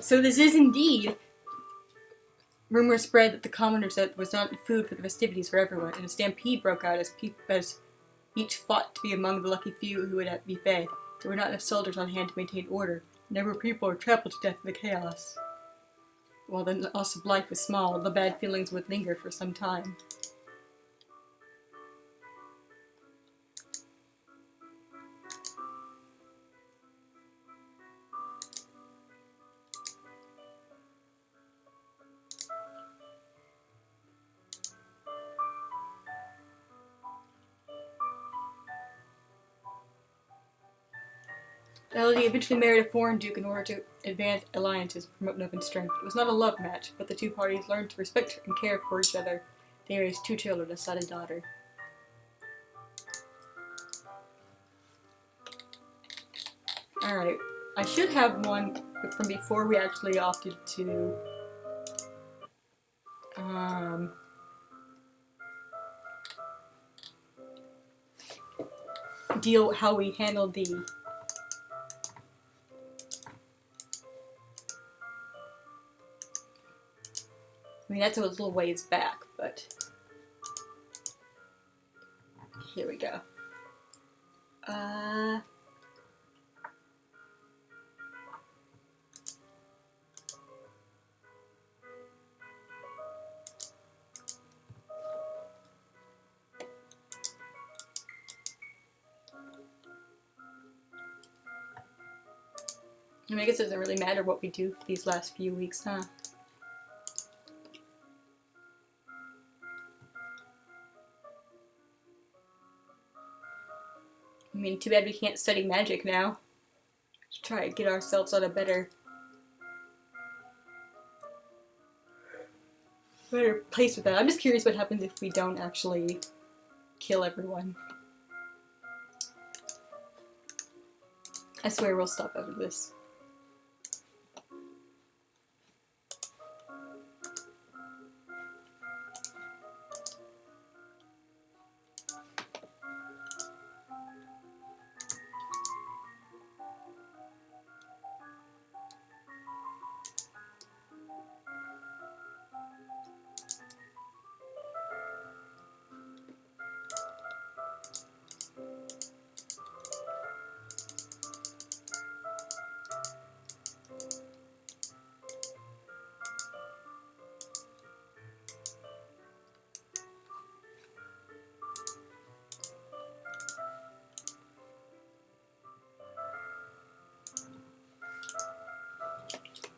So this is indeed... Rumors spread that the commoners said was not food for the festivities for everyone, and a stampede broke out as each fought to be among the lucky few who would be fed. There were not enough soldiers on hand to maintain order. A number of people were trampled to death in the chaos. While the loss of life was small, the bad feelings would linger for some time. Elodie eventually married a foreign duke in order to advance alliances and promote love and strength. It was not a love match, but the two parties learned to respect and care for each other. They raised 2 children, a son and daughter. Alright, I should have one from before we actually opted to deal how we handled the I mean that's a little ways back, but here we go. I mean, I guess it doesn't really matter what we do for these last few weeks, huh? I mean, too bad we can't study magic now. Let's try to get ourselves on a better place with that. I'm just curious what happens if we don't actually kill everyone. I swear we'll stop after this.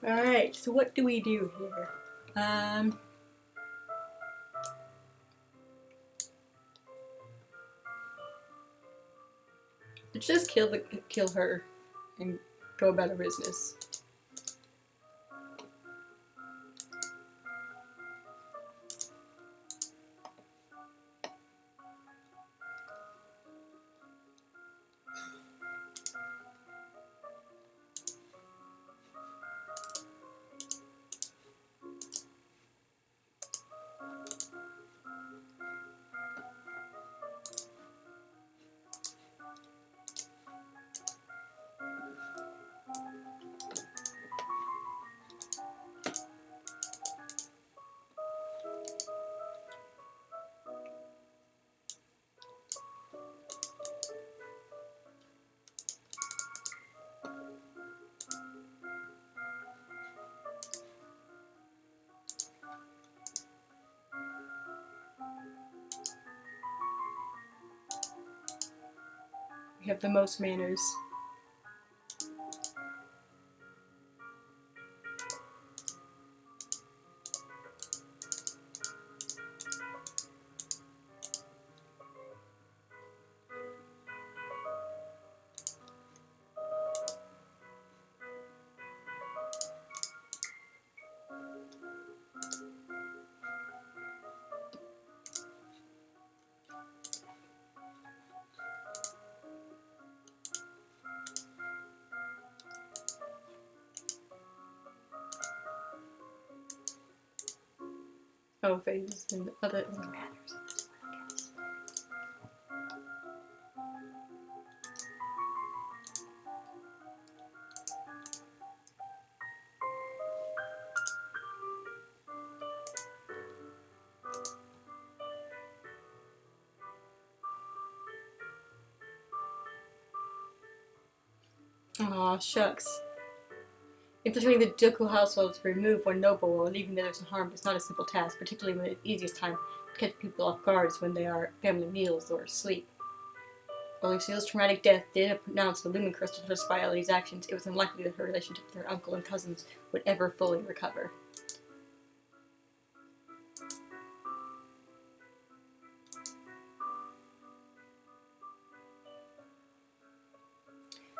Alright, so what do we do here? Let's just kill her and go about our business. We have the most manners. Oh, phases and other manners. Aw, shucks. Infiltrating the ducal household to remove one noble while leaving the others unharmed is not a simple task, particularly when the easiest time to catch people off guard is when they are family meals or asleep. While Lucille's traumatic death did pronounce the lumen crystal to justify Ellie's actions, it was unlikely that her relationship with her uncle and cousins would ever fully recover.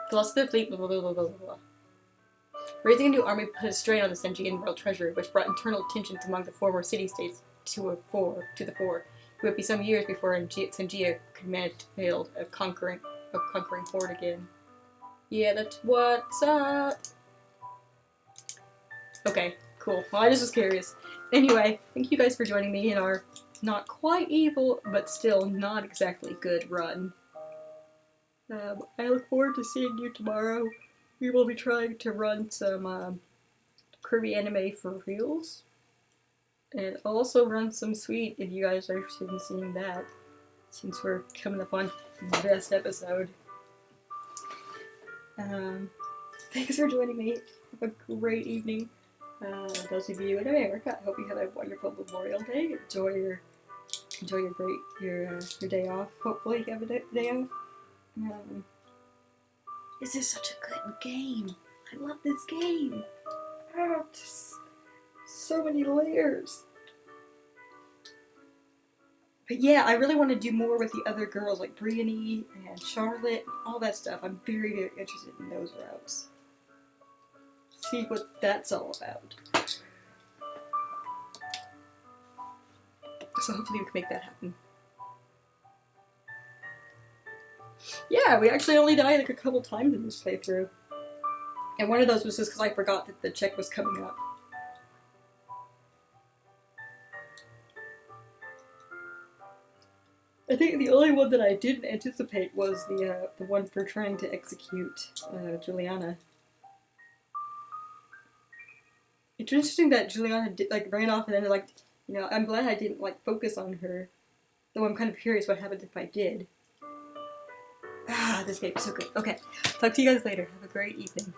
The loss of the fleet, blah blah blah blah blah. Raising a new army put a strain on the Cengian royal treasury, which brought internal tensions among the former city-states to the fore. It would be some years before Cengia could manage to build a conquering horde again. Yeah, that's what's up. Okay, cool. Well, I just was curious. Anyway, thank you guys for joining me in our not quite evil, but still not exactly good run. I look forward to seeing you tomorrow. We will be trying to run some Kirby anime for reals. And also run some Sweet if you guys are interested in seeing that. Since we're coming up on the best episode. Thanks for joining me. Have a great evening. Those of you in America, I hope you have a wonderful Memorial Day. Enjoy your day off. Hopefully you have a day off. This is such a good game. I love this game. Oh, just so many layers. But yeah, I really want to do more with the other girls, like Briony and Charlotte, all that stuff. I'm very, very interested in those routes. See what that's all about. So hopefully we can make that happen. Yeah, we actually only died like a couple times in this playthrough. And one of those was just because I forgot that the check was coming up. I think the only one that I didn't anticipate was the one for trying to execute Juliana. It's interesting that Juliana ran off and then I'm glad I didn't focus on her. Though I'm kind of curious what happened if I did. Ah, this game is so good. Okay, talk to you guys later. Have a great evening.